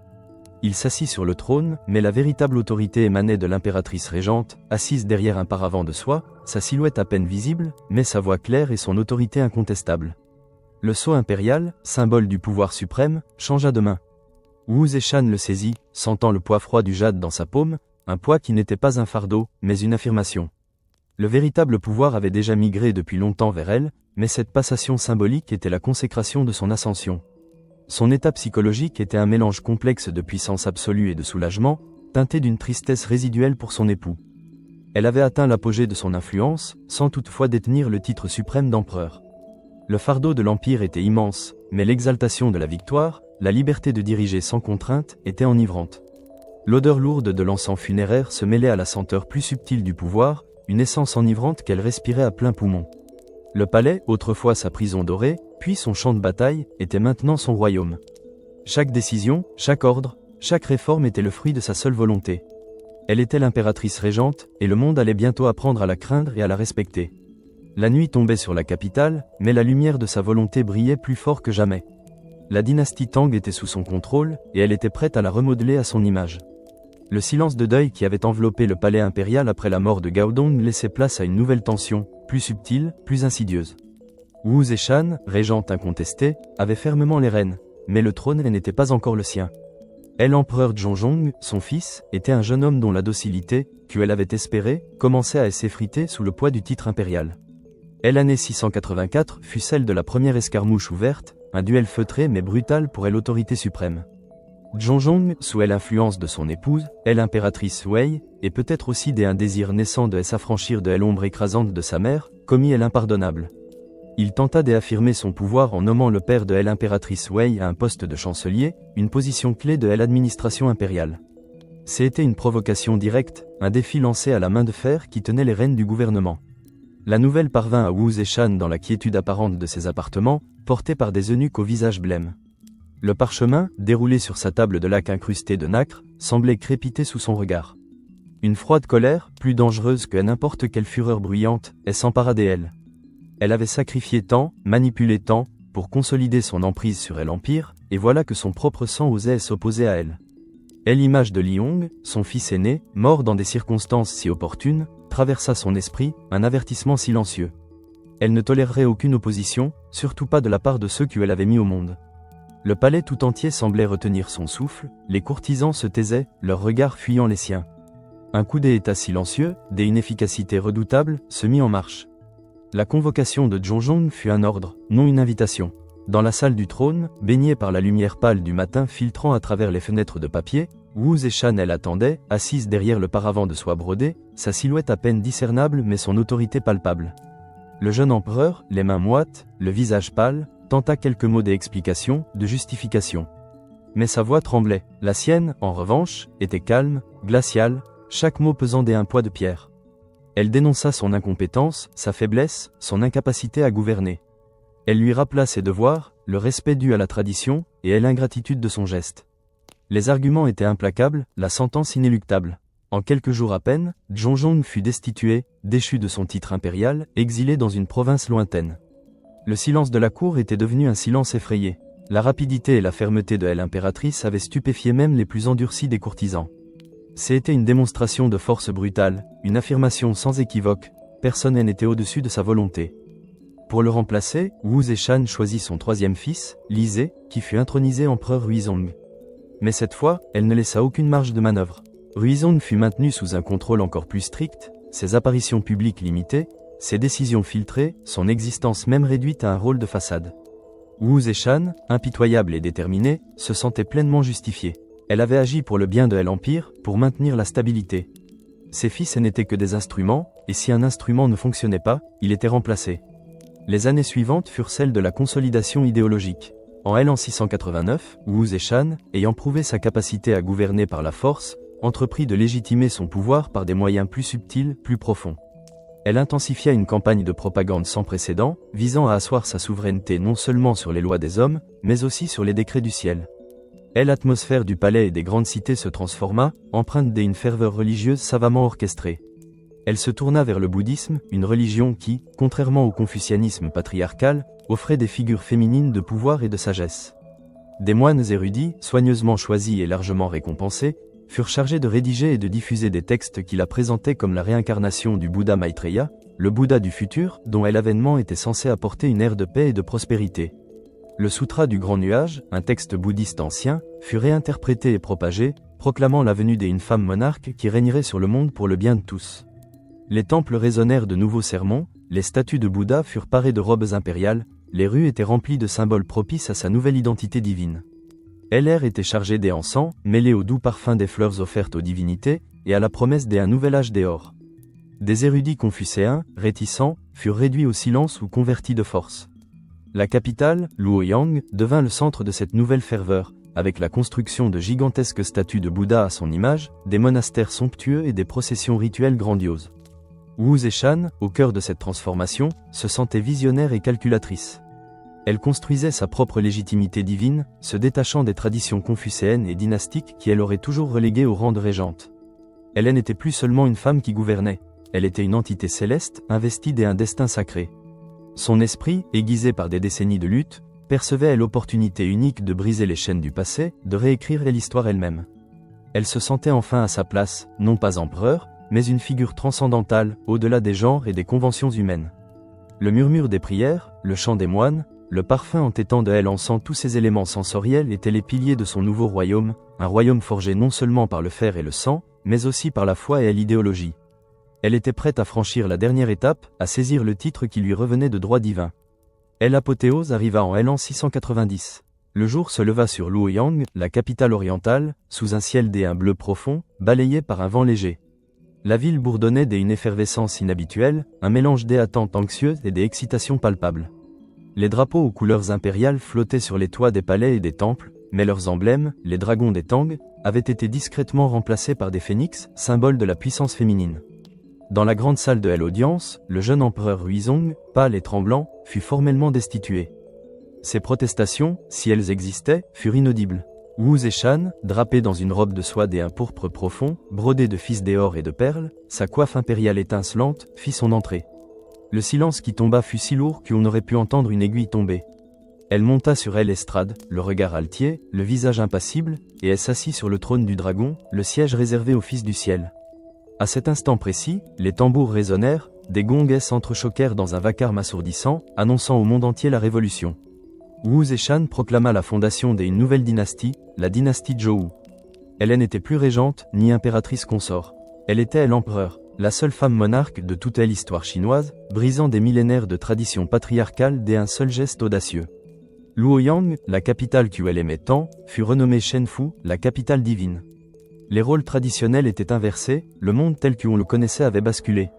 Il s'assit sur le trône, mais la véritable autorité émanait de l'impératrice régente, assise derrière un paravent de soie, sa silhouette à peine visible, mais sa voix claire et son autorité incontestable. Le sceau impérial, symbole du pouvoir suprême, changea de main. Wu Zeshan le saisit, sentant le poids froid du jade dans sa paume, un poids qui n'était pas un fardeau, mais une affirmation. Le véritable pouvoir avait déjà migré depuis longtemps vers elle, mais cette passation symbolique était la consécration de son ascension. Son état psychologique était un mélange complexe de puissance absolue et de soulagement, teinté d'une tristesse résiduelle pour son époux. Elle avait atteint l'apogée de son influence, sans toutefois détenir le titre suprême d'empereur. Le fardeau de l'Empire était immense, mais l'exaltation de la victoire, la liberté de diriger sans contrainte, était enivrante. L'odeur lourde de l'encens funéraire se mêlait à la senteur plus subtile du pouvoir, une essence enivrante qu'elle respirait à plein poumon. Le palais, autrefois sa prison dorée, puis son champ de bataille, était maintenant son royaume. Chaque décision, chaque ordre, chaque réforme était le fruit de sa seule volonté. Elle était l'impératrice régente, et le monde allait bientôt apprendre à la craindre et à la respecter. La nuit tombait sur la capitale, mais la lumière de sa volonté brillait plus fort que jamais. La dynastie Tang était sous son contrôle, et elle était prête à la remodeler à son image. Le silence de deuil qui avait enveloppé le palais impérial après la mort de Gaodong laissait place à une nouvelle tension, plus subtile, plus insidieuse. Wu Zeshan, régente incontestée, avait fermement les rênes, mais le trône n'était pas encore le sien. L'empereur Zhongzong, son fils, était un jeune homme dont la docilité, qu'elle avait espérée, commençait à s'effriter sous le poids du titre impérial. L'année 684 fut celle de la première escarmouche ouverte, un duel feutré mais brutal pour l'autorité suprême. Zhongzong, sous l'influence de son épouse, l'impératrice Wei, et peut-être aussi un désir naissant de s'affranchir de l'ombre écrasante de sa mère, commit l'impardonnable. Il tenta d'affirmer son pouvoir en nommant le père de l'impératrice Wei à un poste de chancelier, une position clé de l'administration impériale. C'était une provocation directe, un défi lancé à la main de fer qui tenait les rênes du gouvernement. La nouvelle parvint à Wu Zeshan dans la quiétude apparente de ses appartements, portés par des eunuques au visage blême. Le parchemin, déroulé sur sa table de laque incrustée de nacre, semblait crépiter sous son regard. Une froide colère, plus dangereuse que n'importe quelle fureur bruyante, s'empara d'elle. Elle avait sacrifié tant, manipulé tant, pour consolider son emprise sur l'Empire, et voilà que son propre sang osait s'opposer à elle. L'image de Liong, son fils aîné, mort dans des circonstances si opportunes, traversa son esprit, un avertissement silencieux. Elle ne tolérerait aucune opposition, surtout pas de la part de ceux qu'elle avait mis au monde. Le palais tout entier semblait retenir son souffle, les courtisans se taisaient, leurs regards fuyant les siens. Un coup d'état silencieux, d'une efficacité redoutable, se mit en marche. La convocation de Zhongzong fut un ordre, non une invitation. Dans la salle du trône, baignée par la lumière pâle du matin filtrant à travers les fenêtres de papier, Wu Zeshan attendait, assise derrière le paravent de soie brodée, sa silhouette à peine discernable mais son autorité palpable. Le jeune empereur, les mains moites, le visage pâle, tenta quelques mots d'explication, de justification. Mais sa voix tremblait. La sienne, en revanche, était calme, glaciale, chaque mot pesant un poids de pierre. Elle dénonça son incompétence, sa faiblesse, son incapacité à gouverner. Elle lui rappela ses devoirs, le respect dû à la tradition, et l'ingratitude de son geste. Les arguments étaient implacables, la sentence inéluctable. En quelques jours à peine, Zhongzong fut destitué, déchu de son titre impérial, exilé dans une province lointaine. Le silence de la cour était devenu un silence effrayé. La rapidité et la fermeté de l'impératrice avaient stupéfié même les plus endurcis des courtisans. C'était une démonstration de force brutale, une affirmation sans équivoque, personne n'était au-dessus de sa volonté. Pour le remplacer, Wu Zeshan choisit son troisième fils, Li Ze, qui fut intronisé empereur Huizong. Mais cette fois, elle ne laissa aucune marge de manœuvre. Huizong fut maintenu sous un contrôle encore plus strict, ses apparitions publiques limitées, ses décisions filtrées, son existence même réduite à un rôle de façade. Wu Zeshan, impitoyable et déterminée, se sentait pleinement justifiée. Elle avait agi pour le bien de l'Empire, pour maintenir la stabilité. Ses fils n'étaient que des instruments, et si un instrument ne fonctionnait pas, il était remplacé. Les années suivantes furent celles de la consolidation idéologique. En 689, Wu Zeshan, ayant prouvé sa capacité à gouverner par la force, entreprit de légitimer son pouvoir par des moyens plus subtils, plus profonds. Elle intensifia une campagne de propagande sans précédent, visant à asseoir sa souveraineté non seulement sur les lois des hommes, mais aussi sur les décrets du ciel. L'atmosphère du palais et des grandes cités se transforma, empreinte d'une ferveur religieuse savamment orchestrée. Elle se tourna vers le bouddhisme, une religion qui, contrairement au confucianisme patriarcal, offrait des figures féminines de pouvoir et de sagesse. Des moines érudits, soigneusement choisis et largement récompensés, furent chargés de rédiger et de diffuser des textes qui la présentaient comme la réincarnation du Bouddha Maitreya, le Bouddha du futur, dont l'avènement était censé apporter une ère de paix et de prospérité. Le Sutra du Grand Nuage, un texte bouddhiste ancien, fut réinterprété et propagé, proclamant la venue d'une femme monarque qui régnerait sur le monde pour le bien de tous. Les temples résonnèrent de nouveaux sermons, les statues de Bouddha furent parées de robes impériales, les rues étaient remplies de symboles propices à sa nouvelle identité divine. L'air était chargé des encens, mêlés au doux parfum des fleurs offertes aux divinités, et à la promesse d'un nouvel âge d'or. Des érudits confucéens, réticents, furent réduits au silence ou convertis de force. La capitale, Luoyang, devint le centre de cette nouvelle ferveur, avec la construction de gigantesques statues de Bouddha à son image, des monastères somptueux et des processions rituelles grandioses. Wu Zeshan, au cœur de cette transformation, se sentait visionnaire et calculatrice. Elle construisait sa propre légitimité divine, se détachant des traditions confucéennes et dynastiques qui elle aurait toujours reléguées au rang de régente. Elle n'était plus seulement une femme qui gouvernait, elle était une entité céleste, investie d'un destin sacré. Son esprit, aiguisé par des décennies de lutte, percevait l'opportunité unique de briser les chaînes du passé, de réécrire l'histoire elle-même. Elle se sentait enfin à sa place, non pas empereur, mais une figure transcendantale, au-delà des genres et des conventions humaines. Le murmure des prières, le chant des moines, le parfum entêtant de l'encens, tous ces éléments sensoriels étaient les piliers de son nouveau royaume, un royaume forgé non seulement par le fer et le sang, mais aussi par la foi et l'idéologie. Elle était prête à franchir la dernière étape, à saisir le titre qui lui revenait de droit divin. L'apothéose arriva en l'an 690. Le jour se leva sur Luoyang, la capitale orientale, sous un ciel d'un bleu profond, balayé par un vent léger. La ville bourdonnait d'une effervescence inhabituelle, un mélange d'attentes anxieuses et d'excitations palpables. Les drapeaux aux couleurs impériales flottaient sur les toits des palais et des temples, mais leurs emblèmes, les dragons des Tang, avaient été discrètement remplacés par des phénix, symboles de la puissance féminine. Dans la grande salle de l'audience, le jeune empereur Huizong, pâle et tremblant, fut formellement destitué. Ses protestations, si elles existaient, furent inaudibles. Wu Zeshan, drapé dans une robe de soie d'un pourpre profond, brodée de fils d'or et de perles, sa coiffe impériale étincelante, fit son entrée. Le silence qui tomba fut si lourd qu'on aurait pu entendre une aiguille tomber. Elle monta sur l'estrade, le regard altier, le visage impassible, et elle s'assit sur le trône du dragon, le siège réservé aux fils du ciel. À cet instant précis, les tambours résonnèrent, des gongs s'entrechoquèrent dans un vacarme assourdissant, annonçant au monde entier la révolution. Wu Zeshan proclama la fondation d'une nouvelle dynastie, la dynastie Zhou. Elle n'était plus régente, ni impératrice consort. Elle était l'empereur, la seule femme monarque de toute l'histoire chinoise, brisant des millénaires de traditions patriarcales d'un seul geste audacieux. Luoyang, la capitale qu'elle aimait tant, fut renommée Shenfu, la capitale divine. Les rôles traditionnels étaient inversés, le monde tel qu'on le connaissait avait basculé.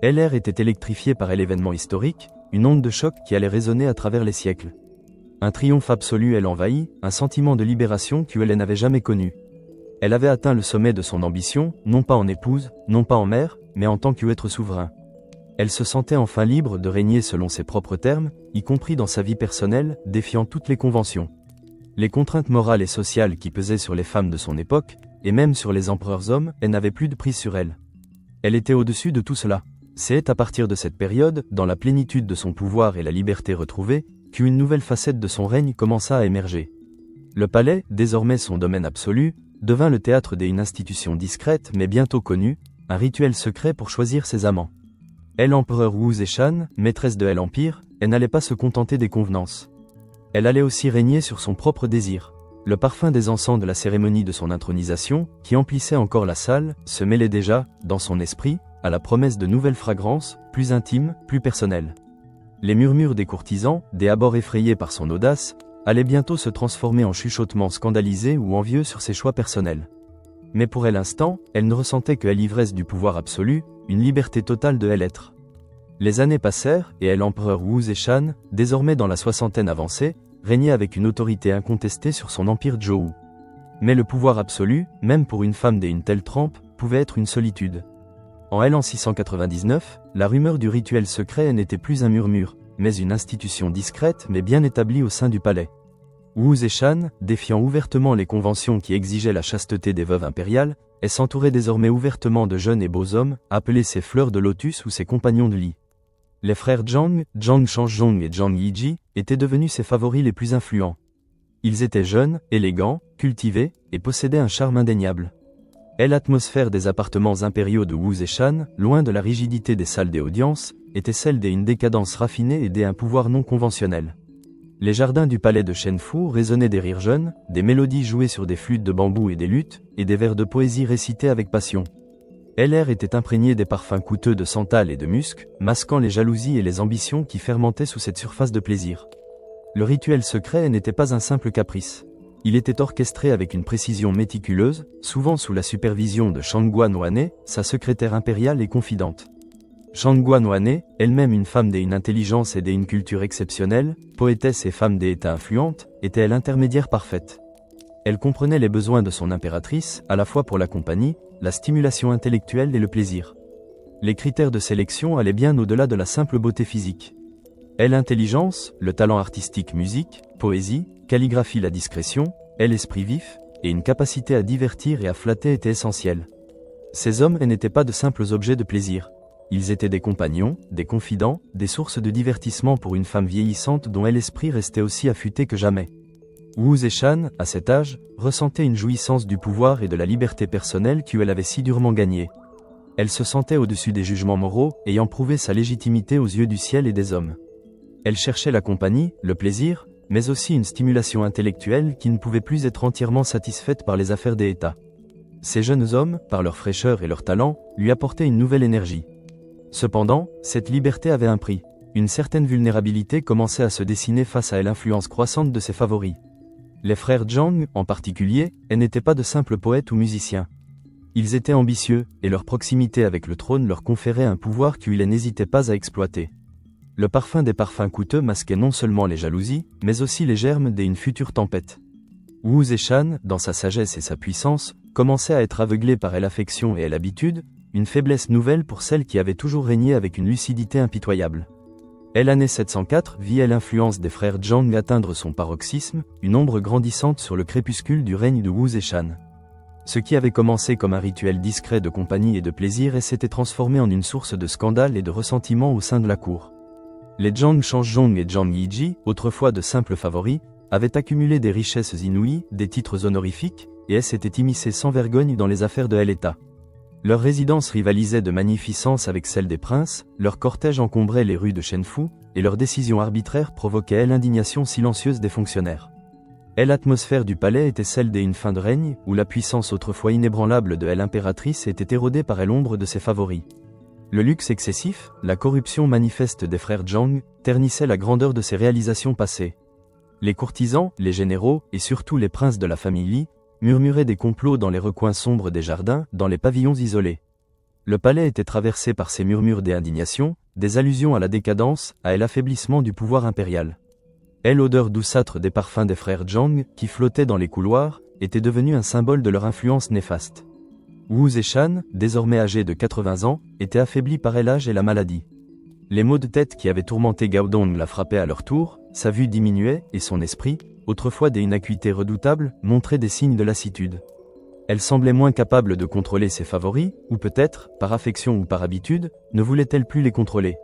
L'air était électrifié par l'événement historique, une onde de choc qui allait résonner à travers les siècles. Un triomphe absolu elle envahit, un sentiment de libération qu'elle n'avait jamais connu. Elle avait atteint le sommet de son ambition, non pas en épouse, non pas en mère, mais en tant qu'être souverain. Elle se sentait enfin libre de régner selon ses propres termes, y compris dans sa vie personnelle, défiant toutes les conventions. Les contraintes morales et sociales qui pesaient sur les femmes de son époque, et même sur les empereurs hommes, elle n'avait plus de prise sur elle. Elle était au-dessus de tout cela. C'est à partir de cette période, dans la plénitude de son pouvoir et la liberté retrouvée, qu'une nouvelle facette de son règne commença à émerger. Le palais, désormais son domaine absolu, devint le théâtre d'une institution discrète mais bientôt connue, un rituel secret pour choisir ses amants. L'empereur Wu Zeshan, maîtresse de l'empire, elle n'allait pas se contenter des convenances. Elle allait aussi régner sur son propre désir. Le parfum des encens de la cérémonie de son intronisation, qui emplissait encore la salle, se mêlait déjà, dans son esprit, à la promesse de nouvelles fragrances, plus intimes, plus personnelles. Les murmures des courtisans, des abords effrayés par son audace, allaient bientôt se transformer en chuchotements scandalisés ou envieux sur ses choix personnels. Mais pour l'instant, elle ne ressentait que l'ivresse du pouvoir absolu, une liberté totale de l'être. Les années passèrent, et l'empereur Wu Zeshan, désormais dans la soixantaine avancée, régnait avec une autorité incontestée sur son empire Zhou. Mais le pouvoir absolu, même pour une femme d'une telle trempe, pouvait être une solitude. En 699, la rumeur du rituel secret n'était plus un murmure, mais une institution discrète mais bien établie au sein du palais. Wu Zeshan, défiant ouvertement les conventions qui exigeaient la chasteté des veuves impériales, elle s'entourait désormais ouvertement de jeunes et beaux hommes, appelés ses fleurs de lotus ou ses compagnons de lit. Les frères Zhang, Zhang Shanzhong et Zhang Yiji, étaient devenus ses favoris les plus influents. Ils étaient jeunes, élégants, cultivés, et possédaient un charme indéniable. L'atmosphère des appartements impériaux de Wu Zeshan, loin de la rigidité des salles des audiences, était celle d'une décadence raffinée et d'un pouvoir non conventionnel. Les jardins du palais de Shenfu résonnaient des rires jeunes, des mélodies jouées sur des flûtes de bambou et des luttes, et des vers de poésie récités avec passion. L'air était imprégné des parfums coûteux de santal et de musc, masquant les jalousies et les ambitions qui fermentaient sous cette surface de plaisir. Le rituel secret n'était pas un simple caprice. Il était orchestré avec une précision méticuleuse, souvent sous la supervision de Shangguan Wanne, sa secrétaire impériale et confidente. Shangguan Wanne, elle-même une femme d'une intelligence et d'une culture exceptionnelle, poétesse et femme d'état influente, était l'intermédiaire parfaite. Elle comprenait les besoins de son impératrice, à la fois pour la compagnie, la stimulation intellectuelle et le plaisir. Les critères de sélection allaient bien au-delà de la simple beauté physique. L'intelligence, le talent artistique musique, poésie, calligraphie la discrétion, l'esprit vif, et une capacité à divertir et à flatter étaient essentiels. Ces hommes n'étaient pas de simples objets de plaisir. Ils étaient des compagnons, des confidents, des sources de divertissement pour une femme vieillissante dont l'esprit restait aussi affûté que jamais. Wu Zeshan, à cet âge, ressentait une jouissance du pouvoir et de la liberté personnelle qu'elle avait si durement gagnée. Elle se sentait au-dessus des jugements moraux, ayant prouvé sa légitimité aux yeux du ciel et des hommes. Elle cherchait la compagnie, le plaisir, mais aussi une stimulation intellectuelle qui ne pouvait plus être entièrement satisfaite par les affaires des États. Ces jeunes hommes, par leur fraîcheur et leur talent, lui apportaient une nouvelle énergie. Cependant, cette liberté avait un prix. Une certaine vulnérabilité commençait à se dessiner face à l'influence croissante de ses favoris. Les frères Zhang, en particulier, n'étaient pas de simples poètes ou musiciens. Ils étaient ambitieux, et leur proximité avec le trône leur conférait un pouvoir qu'ils n'hésitaient pas à exploiter. Le parfum des parfums coûteux masquait non seulement les jalousies, mais aussi les germes d'une future tempête. Wu Zeshan, dans sa sagesse et sa puissance, commençait à être aveuglé par l'affection et l'habitude, une faiblesse nouvelle pour celle qui avait toujours régné avec une lucidité impitoyable. L'année 704 vit l'influence des frères Zhang atteindre son paroxysme, une ombre grandissante sur le crépuscule du règne de Wu Zeshan. Ce qui avait commencé comme un rituel discret de compagnie et de plaisir s'était transformé en une source de scandale et de ressentiment au sein de la cour. Les Zhang Shanzhong et Zhang Yiji, autrefois de simples favoris, avaient accumulé des richesses inouïes, des titres honorifiques, et s'étaient immiscés sans vergogne dans les affaires de l'État. Leur résidence rivalisait de magnificence avec celle des princes, leur cortège encombrait les rues de Shenfu, et leurs décisions arbitraires provoquaient l'indignation silencieuse des fonctionnaires. L'atmosphère du palais était celle d'une fin de règne, où la puissance autrefois inébranlable de l'impératrice était érodée par l'ombre de ses favoris. Le luxe excessif, la corruption manifeste des frères Zhang, ternissait la grandeur de ses réalisations passées. Les courtisans, les généraux, et surtout les princes de la famille Li, murmuraient des complots dans les recoins sombres des jardins, dans les pavillons isolés. Le palais était traversé par ces murmures d'indignation, des allusions à la décadence, à l'affaiblissement du pouvoir impérial. L'odeur douceâtre des parfums des frères Zhang, qui flottaient dans les couloirs, était devenue un symbole de leur influence néfaste. Wu Zeshan, désormais âgé de 80 ans, était affaibli par l'âge et la maladie. Les maux de tête qui avaient tourmenté Gao Dong la frappaient à leur tour, sa vue diminuait, et son esprit, autrefois d'une acuité redoutable, montrait des signes de lassitude. Elle semblait moins capable de contrôler ses favoris, ou peut-être, par affection ou par habitude, ne voulait-elle plus les contrôler.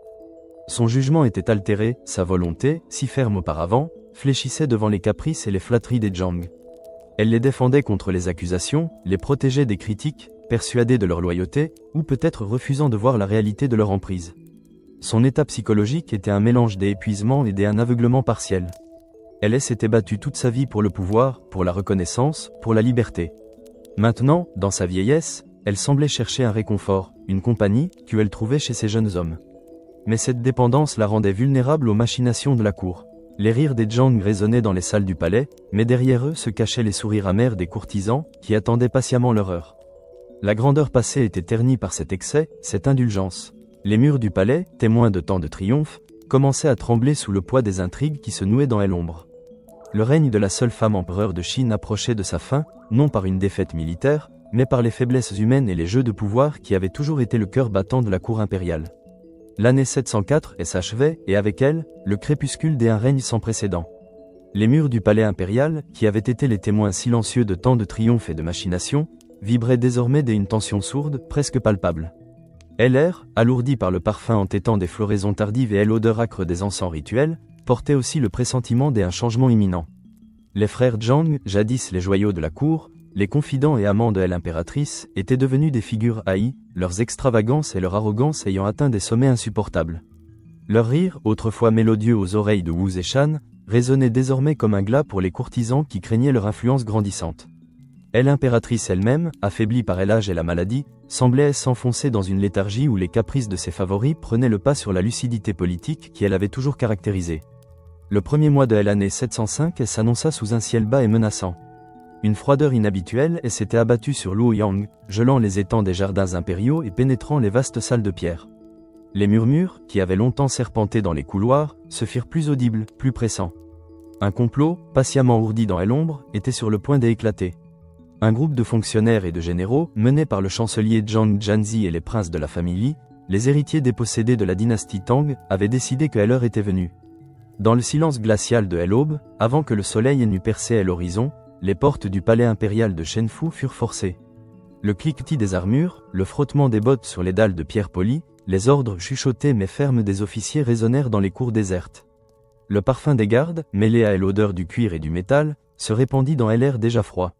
Son jugement était altéré, sa volonté, si ferme auparavant, fléchissait devant les caprices et les flatteries des Zhang. Elle les défendait contre les accusations, les protégeait des critiques, persuadée de leur loyauté, ou peut-être refusant de voir la réalité de leur emprise. Son état psychologique était un mélange d'épuisement et d'un aveuglement partiel. Elle s'était battue toute sa vie pour le pouvoir, pour la reconnaissance, pour la liberté. Maintenant, dans sa vieillesse, elle semblait chercher un réconfort, une compagnie, qu'elle trouvait chez ces jeunes hommes. Mais cette dépendance la rendait vulnérable aux machinations de la cour. Les rires des Zhang résonnaient dans les salles du palais, mais derrière eux se cachaient les sourires amers des courtisans, qui attendaient patiemment leur heure. La grandeur passée était ternie par cet excès, cette indulgence. Les murs du palais, témoins de tant de triomphe, commençaient à trembler sous le poids des intrigues qui se nouaient dans l'ombre. Le règne de la seule femme empereur de Chine approchait de sa fin, non par une défaite militaire, mais par les faiblesses humaines et les jeux de pouvoir qui avaient toujours été le cœur battant de la cour impériale. L'année 704 s'achevait, et avec elle, le crépuscule d'un règne sans précédent. Les murs du palais impérial, qui avaient été les témoins silencieux de tant de triomphes et de machinations, vibraient désormais d'une tension sourde, presque palpable. Et l'air, alourdi par le parfum entêtant des floraisons tardives et l'odeur âcre des encens rituels, portait aussi le pressentiment d'un changement imminent. Les frères Zhang, jadis les joyaux de la cour, les confidents et amants de l'impératrice, étaient devenus des figures haïes, leurs extravagances et leur arrogance ayant atteint des sommets insupportables. Leur rire, autrefois mélodieux aux oreilles de Wu Zishan, résonnait désormais comme un glas pour les courtisans qui craignaient leur influence grandissante. L'impératrice elle-même, affaiblie par l'âge et la maladie, semblait s'enfoncer dans une léthargie où les caprices de ses favoris prenaient le pas sur la lucidité politique qui elle avait toujours caractérisée. Le premier mois de l'année 705 s'annonça sous un ciel bas et menaçant. Une froideur inhabituelle s'était abattue sur Luoyang, gelant les étangs des jardins impériaux et pénétrant les vastes salles de pierre. Les murmures, qui avaient longtemps serpenté dans les couloirs, se firent plus audibles, plus pressants. Un complot, patiemment ourdi dans l'ombre, était sur le point d'éclater. Un groupe de fonctionnaires et de généraux, menés par le chancelier Zhang Jianzi et les princes de la famille Li, les héritiers dépossédés de la dynastie Tang, avaient décidé que l'heure était venue. Dans le silence glacial de l'aube, avant que le soleil n'eût percé l'horizon, les portes du palais impérial de Shenfu furent forcées. Le cliquetis des armures, le frottement des bottes sur les dalles de pierre polie, les ordres chuchotés mais fermes des officiers résonnèrent dans les cours désertes. Le parfum des gardes, mêlé à l'odeur du cuir et du métal, se répandit dans l'air déjà froid.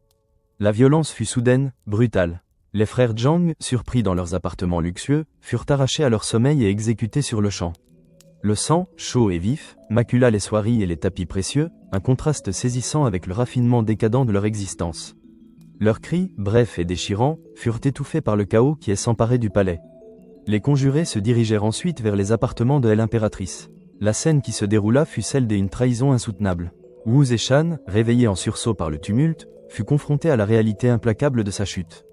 La violence fut soudaine, brutale. Les frères Zhang, surpris dans leurs appartements luxueux, furent arrachés à leur sommeil et exécutés sur le champ. Le sang, chaud et vif, macula les soieries et les tapis précieux, un contraste saisissant avec le raffinement décadent de leur existence. Leurs cris, brefs et déchirants, furent étouffés par le chaos qui s'emparait du palais. Les conjurés se dirigèrent ensuite vers les appartements de l'impératrice. La scène qui se déroula fut celle d'une trahison insoutenable. Wu Zishan, réveillé en sursaut par le tumulte, fut confronté à la réalité implacable de sa chute.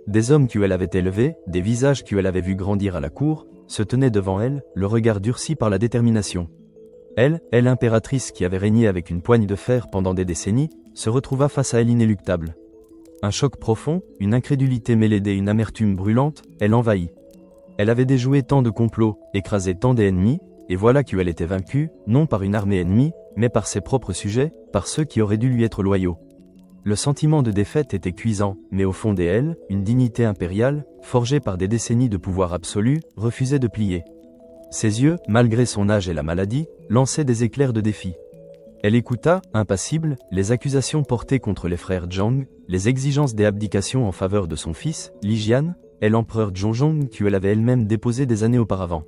Des hommes qu'elle avait élevés, des visages qu'elle avait vus grandir à la cour, se tenaient devant elle, le regard durci par la détermination. Elle, l'impératrice qui avait régné avec une poigne de fer pendant des décennies, se retrouva face à elle inéluctable. Un choc profond, une incrédulité mêlée et une amertume brûlante, elle envahit. Elle avait déjoué tant de complots, écrasé tant d'ennemis, et voilà qu'elle était vaincue, non par une armée ennemie, mais par ses propres sujets, par ceux qui auraient dû lui être loyaux. Le sentiment de défaite était cuisant, mais au fond d'elle, une dignité impériale, forgée par des décennies de pouvoir absolu, refusait de plier. Ses yeux, malgré son âge et la maladie, lançaient des éclairs de défi. Elle écouta, impassible, les accusations portées contre les frères Zhang, les exigences des abdications en faveur de son fils, Li Jian, et l'empereur Zhongzong qu'elle avait elle-même déposé des années auparavant.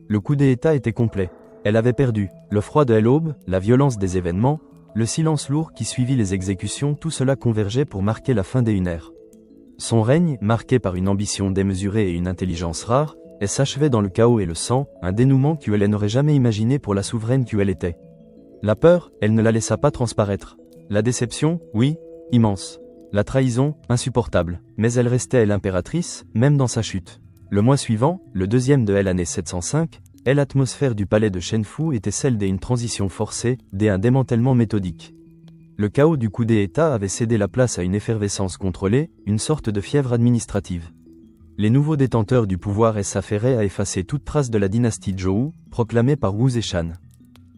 Le coup d'État était complet. Elle avait perdu. Le froid de l'aube, la violence des événements, le silence lourd qui suivit les exécutions, tout cela convergeait pour marquer la fin d'une ère. Son règne, marqué par une ambition démesurée et une intelligence rare, s'achevait dans le chaos et le sang, un dénouement qu'elle n'aurait jamais imaginé pour la souveraine qu'elle était. La peur, elle ne la laissa pas transparaître. La déception, oui, immense. La trahison, insupportable. Mais elle restait l'impératrice, même dans sa chute. Le mois suivant, le deuxième de l'année 705, l'atmosphère du palais de Shenfu était celle d'une transition forcée, d'un démantèlement méthodique. Le chaos du coup d'État avait cédé la place à une effervescence contrôlée, une sorte de fièvre administrative. Les nouveaux détenteurs du pouvoir s'affairaient à effacer toute trace de la dynastie Zhou, proclamée par Wu Zishan.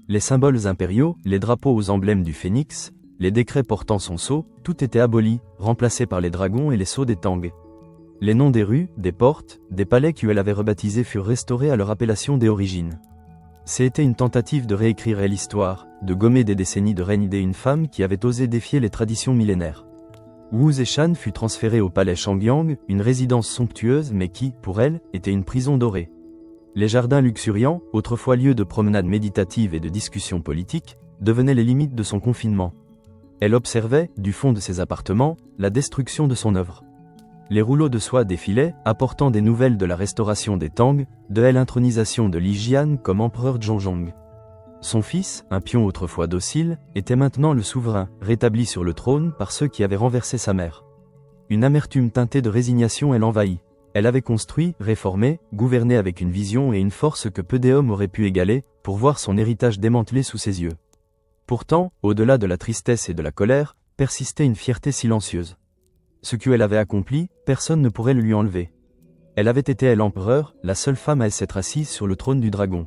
Les symboles impériaux, les drapeaux aux emblèmes du phénix, les décrets portant son sceau, tout était aboli, remplacé par les dragons et les sceaux des Tang. Les noms des rues, des portes, des palais qu'elle avait rebaptisés furent restaurés à leur appellation d'origine. C'était une tentative de réécrire l'histoire, de gommer des décennies de règne d'une femme qui avait osé défier les traditions millénaires. Wu Zishan fut transférée au palais Shangyang, une résidence somptueuse mais qui, pour elle, était une prison dorée. Les jardins luxuriants, autrefois lieux de promenades méditatives et de discussions politiques, devenaient les limites de son confinement. Elle observait, du fond de ses appartements, la destruction de son œuvre. Les rouleaux de soie défilaient, apportant des nouvelles de la restauration des Tang, de l'intronisation de Li Jian comme empereur Zhongzong. Son fils, un pion autrefois docile, était maintenant le souverain, rétabli sur le trône par ceux qui avaient renversé sa mère. Une amertume teintée de résignation l'envahit. Elle avait construit, réformé, gouverné avec une vision et une force que peu d'hommes auraient pu égaler, pour voir son héritage démantelé sous ses yeux. Pourtant, au-delà de la tristesse et de la colère, persistait une fierté silencieuse. Ce qu'elle avait accompli, personne ne pourrait le lui enlever. Elle avait été l'empereur, la seule femme à s'être assise sur le trône du dragon.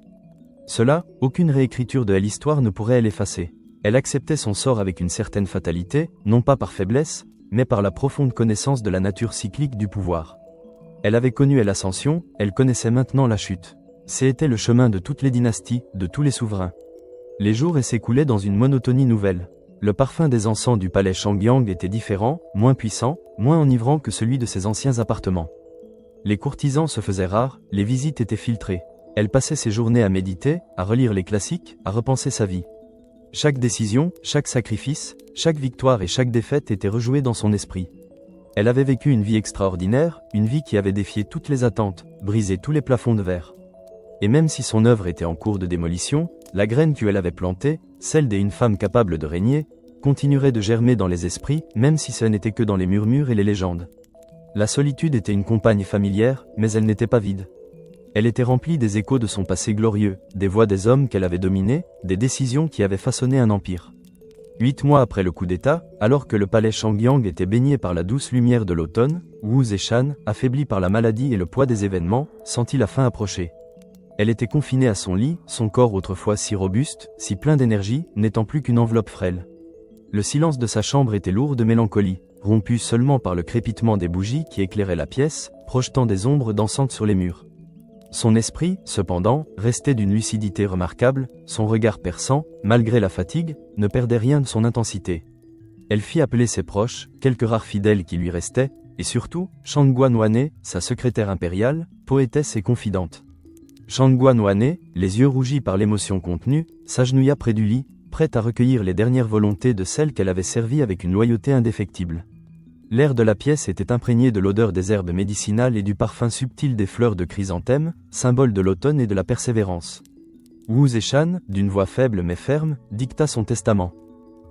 Cela, aucune réécriture de l'histoire ne pourrait l'effacer. Elle acceptait son sort avec une certaine fatalité, non pas par faiblesse, mais par la profonde connaissance de la nature cyclique du pouvoir. Elle avait connu l'ascension, elle connaissait maintenant la chute. C'était le chemin de toutes les dynasties, de tous les souverains. Les jours s'écoulaient dans une monotonie nouvelle. Le parfum des encens du palais Shangyang était différent, moins puissant, moins enivrant que celui de ses anciens appartements. Les courtisans se faisaient rares, les visites étaient filtrées. Elle passait ses journées à méditer, à relire les classiques, à repenser sa vie. Chaque décision, chaque sacrifice, chaque victoire et chaque défaite était rejouée dans son esprit. Elle avait vécu une vie extraordinaire, une vie qui avait défié toutes les attentes, brisé tous les plafonds de verre. Et même si son œuvre était en cours de démolition, la graine qu'elle avait plantée, celle d'une femme capable de régner, continuerait de germer dans les esprits, même si ce n'était que dans les murmures et les légendes. La solitude était une compagne familière, mais elle n'était pas vide. Elle était remplie des échos de son passé glorieux, des voix des hommes qu'elle avait dominés, des décisions qui avaient façonné un empire. 8 mois après le coup d'État, alors que le palais Shangyang était baigné par la douce lumière de l'automne, Wu Zeshan, affaibli par la maladie et le poids des événements, sentit la fin approcher. Elle était confinée à son lit, son corps autrefois si robuste, si plein d'énergie, n'étant plus qu'une enveloppe frêle. Le silence de sa chambre était lourd de mélancolie, rompu seulement par le crépitement des bougies qui éclairaient la pièce, projetant des ombres dansantes sur les murs. Son esprit, cependant, restait d'une lucidité remarquable, son regard perçant, malgré la fatigue, ne perdait rien de son intensité. Elle fit appeler ses proches, quelques rares fidèles qui lui restaient, et surtout, Shangguan Wanne, sa secrétaire impériale, poétesse et confidente. Shangguan Wanne, les yeux rougis par l'émotion contenue, s'agenouilla près du lit, prête à recueillir les dernières volontés de celle qu'elle avait servie avec une loyauté indéfectible. L'air de la pièce était imprégné de l'odeur des herbes médicinales et du parfum subtil des fleurs de chrysanthème, symbole de l'automne et de la persévérance. Wu Zeshan, d'une voix faible mais ferme, dicta son testament.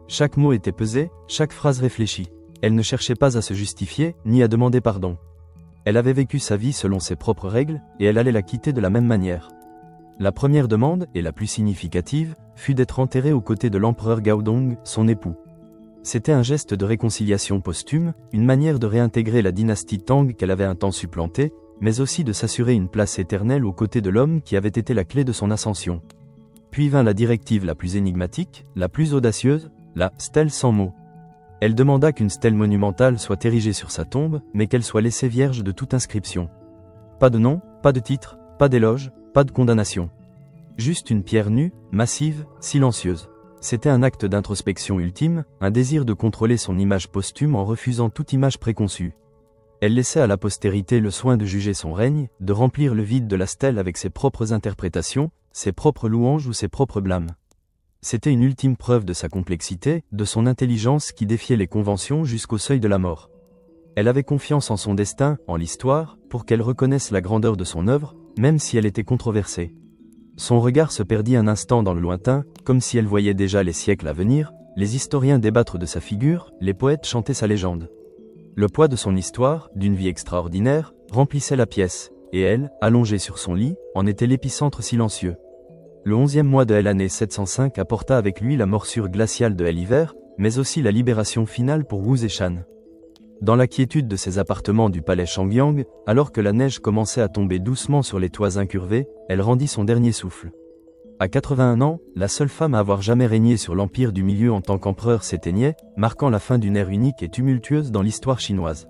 Chaque mot était pesé, chaque phrase réfléchie. Elle ne cherchait pas à se justifier, ni à demander pardon. Elle avait vécu sa vie selon ses propres règles, et elle allait la quitter de la même manière. La première demande, et la plus significative, fut d'être enterrée aux côtés de l'empereur Gaodong, son époux. C'était un geste de réconciliation posthume, une manière de réintégrer la dynastie Tang qu'elle avait un temps supplantée, mais aussi de s'assurer une place éternelle aux côtés de l'homme qui avait été la clé de son ascension. Puis vint la directive la plus énigmatique, la plus audacieuse, la stèle sans mots. Elle demanda qu'une stèle monumentale soit érigée sur sa tombe, mais qu'elle soit laissée vierge de toute inscription. Pas de nom, pas de titre, pas d'éloge, pas de condamnation. Juste une pierre nue, massive, silencieuse. C'était un acte d'introspection ultime, un désir de contrôler son image posthume en refusant toute image préconçue. Elle laissait à la postérité le soin de juger son règne, de remplir le vide de la stèle avec ses propres interprétations, ses propres louanges ou ses propres blâmes. C'était une ultime preuve de sa complexité, de son intelligence qui défiait les conventions jusqu'au seuil de la mort. Elle avait confiance en son destin, en l'histoire, pour qu'elle reconnaisse la grandeur de son œuvre, même si elle était controversée. Son regard se perdit un instant dans le lointain, comme si elle voyait déjà les siècles à venir, les historiens débattre de sa figure, les poètes chanter sa légende. Le poids de son histoire, d'une vie extraordinaire, remplissait la pièce, et elle, allongée sur son lit, en était l'épicentre silencieux. Le 11e mois de l'année 705 apporta avec lui la morsure glaciale de l'hiver, mais aussi la libération finale pour Wu Zeshan. Dans la quiétude de ses appartements du palais Shangyang, alors que la neige commençait à tomber doucement sur les toits incurvés, elle rendit son dernier souffle. À 81 ans, la seule femme à avoir jamais régné sur l'empire du milieu en tant qu'empereur s'éteignait, marquant la fin d'une ère unique et tumultueuse dans l'histoire chinoise.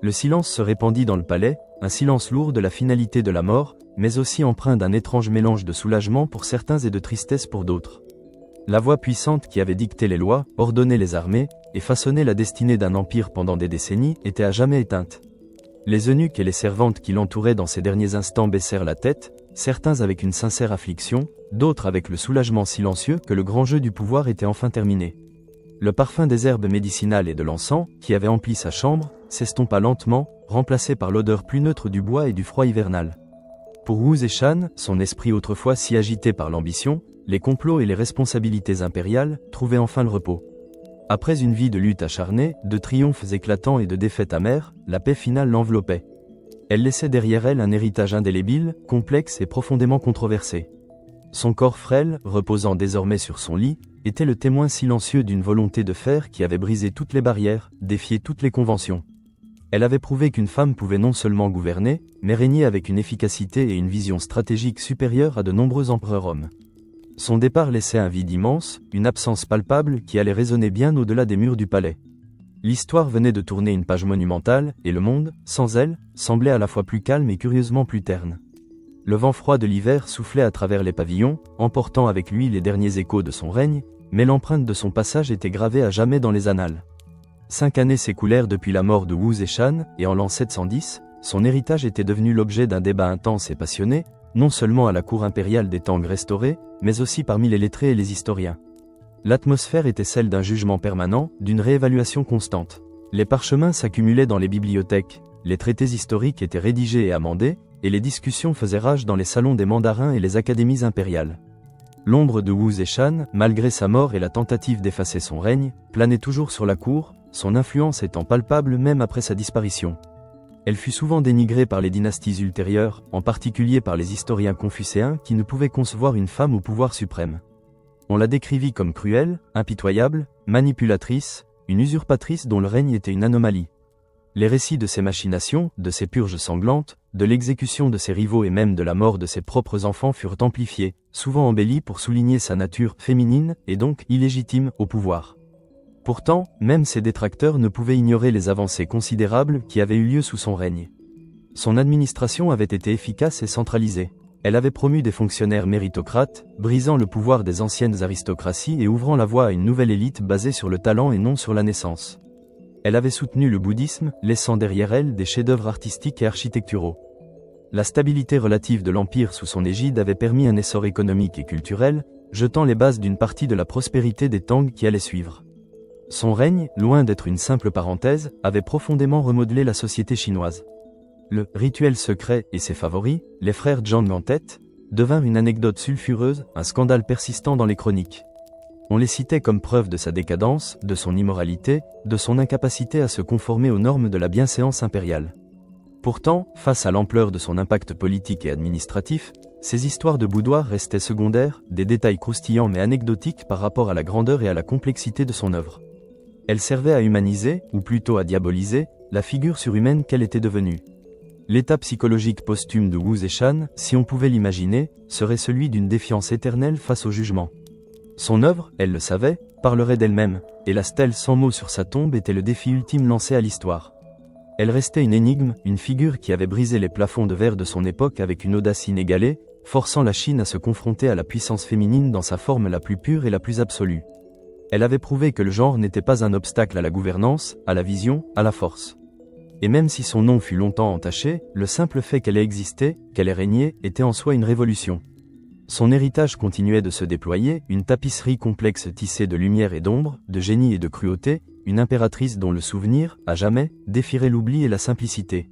Le silence se répandit dans le palais, un silence lourd de la finalité de la mort, mais aussi empreint d'un étrange mélange de soulagement pour certains et de tristesse pour d'autres. La voix puissante qui avait dicté les lois, ordonné les armées, et façonné la destinée d'un empire pendant des décennies, était à jamais éteinte. Les eunuques et les servantes qui l'entouraient dans ces derniers instants baissèrent la tête, certains avec une sincère affliction, d'autres avec le soulagement silencieux que le grand jeu du pouvoir était enfin terminé. Le parfum des herbes médicinales et de l'encens, qui avait empli sa chambre, s'estompa lentement, remplacé par l'odeur plus neutre du bois et du froid hivernal. Pour Wu Zeshan, son esprit autrefois si agité par l'ambition, les complots et les responsabilités impériales trouvaient enfin le repos. Après une vie de lutte acharnée, de triomphes éclatants et de défaites amères, la paix finale l'enveloppait. Elle laissait derrière elle un héritage indélébile, complexe et profondément controversé. Son corps frêle, reposant désormais sur son lit, était le témoin silencieux d'une volonté de fer qui avait brisé toutes les barrières, défié toutes les conventions. Elle avait prouvé qu'une femme pouvait non seulement gouverner, mais régner avec une efficacité et une vision stratégique supérieure à de nombreux empereurs hommes. Son départ laissait un vide immense, une absence palpable qui allait résonner bien au-delà des murs du palais. L'histoire venait de tourner une page monumentale, et le monde, sans elle, semblait à la fois plus calme et curieusement plus terne. Le vent froid de l'hiver soufflait à travers les pavillons, emportant avec lui les derniers échos de son règne, mais l'empreinte de son passage était gravée à jamais dans les annales. 5 années s'écoulèrent depuis la mort de Wu Zeshan, et en l'an 710, son héritage était devenu l'objet d'un débat intense et passionné, non seulement à la cour impériale des Tang restaurée, mais aussi parmi les lettrés et les historiens. L'atmosphère était celle d'un jugement permanent, d'une réévaluation constante. Les parchemins s'accumulaient dans les bibliothèques, les traités historiques étaient rédigés et amendés, et les discussions faisaient rage dans les salons des mandarins et les académies impériales. L'ombre de Wu Zeshan, malgré sa mort et la tentative d'effacer son règne, planait toujours sur la cour, son influence étant palpable même après sa disparition. Elle fut souvent dénigrée par les dynasties ultérieures, en particulier par les historiens confucéens qui ne pouvaient concevoir une femme au pouvoir suprême. On la décrivit comme cruelle, impitoyable, manipulatrice, une usurpatrice dont le règne était une anomalie. Les récits de ses machinations, de ses purges sanglantes, de l'exécution de ses rivaux et même de la mort de ses propres enfants furent amplifiés, souvent embellis pour souligner sa nature féminine et donc illégitime au pouvoir. Pourtant, même ses détracteurs ne pouvaient ignorer les avancées considérables qui avaient eu lieu sous son règne. Son administration avait été efficace et centralisée. Elle avait promu des fonctionnaires méritocrates, brisant le pouvoir des anciennes aristocraties et ouvrant la voie à une nouvelle élite basée sur le talent et non sur la naissance. Elle avait soutenu le bouddhisme, laissant derrière elle des chefs-d'œuvre artistiques et architecturaux. La stabilité relative de l'empire sous son égide avait permis un essor économique et culturel, jetant les bases d'une partie de la prospérité des Tang qui allait suivre. Son règne, loin d'être une simple parenthèse, avait profondément remodelé la société chinoise. Le rituel secret et ses favoris, les frères Zhang en tête, devinrent une anecdote sulfureuse, un scandale persistant dans les chroniques. On les citait comme preuve de sa décadence, de son immoralité, de son incapacité à se conformer aux normes de la bienséance impériale. Pourtant, face à l'ampleur de son impact politique et administratif, ces histoires de boudoir restaient secondaires, des détails croustillants mais anecdotiques par rapport à la grandeur et à la complexité de son œuvre. Elle servait à humaniser, ou plutôt à diaboliser, la figure surhumaine qu'elle était devenue. L'état psychologique posthume de Wu Zeshan, si on pouvait l'imaginer, serait celui d'une défiance éternelle face au jugement. Son œuvre, elle le savait, parlerait d'elle-même, et la stèle sans mots sur sa tombe était le défi ultime lancé à l'histoire. Elle restait une énigme, une figure qui avait brisé les plafonds de verre de son époque avec une audace inégalée, forçant la Chine à se confronter à la puissance féminine dans sa forme la plus pure et la plus absolue. Elle avait prouvé que le genre n'était pas un obstacle à la gouvernance, à la vision, à la force. Et même si son nom fut longtemps entaché, le simple fait qu'elle ait existé, qu'elle ait régné, était en soi une révolution. Son héritage continuait de se déployer, une tapisserie complexe tissée de lumière et d'ombre, de génie et de cruauté, une impératrice dont le souvenir, à jamais, défierait l'oubli et la simplicité.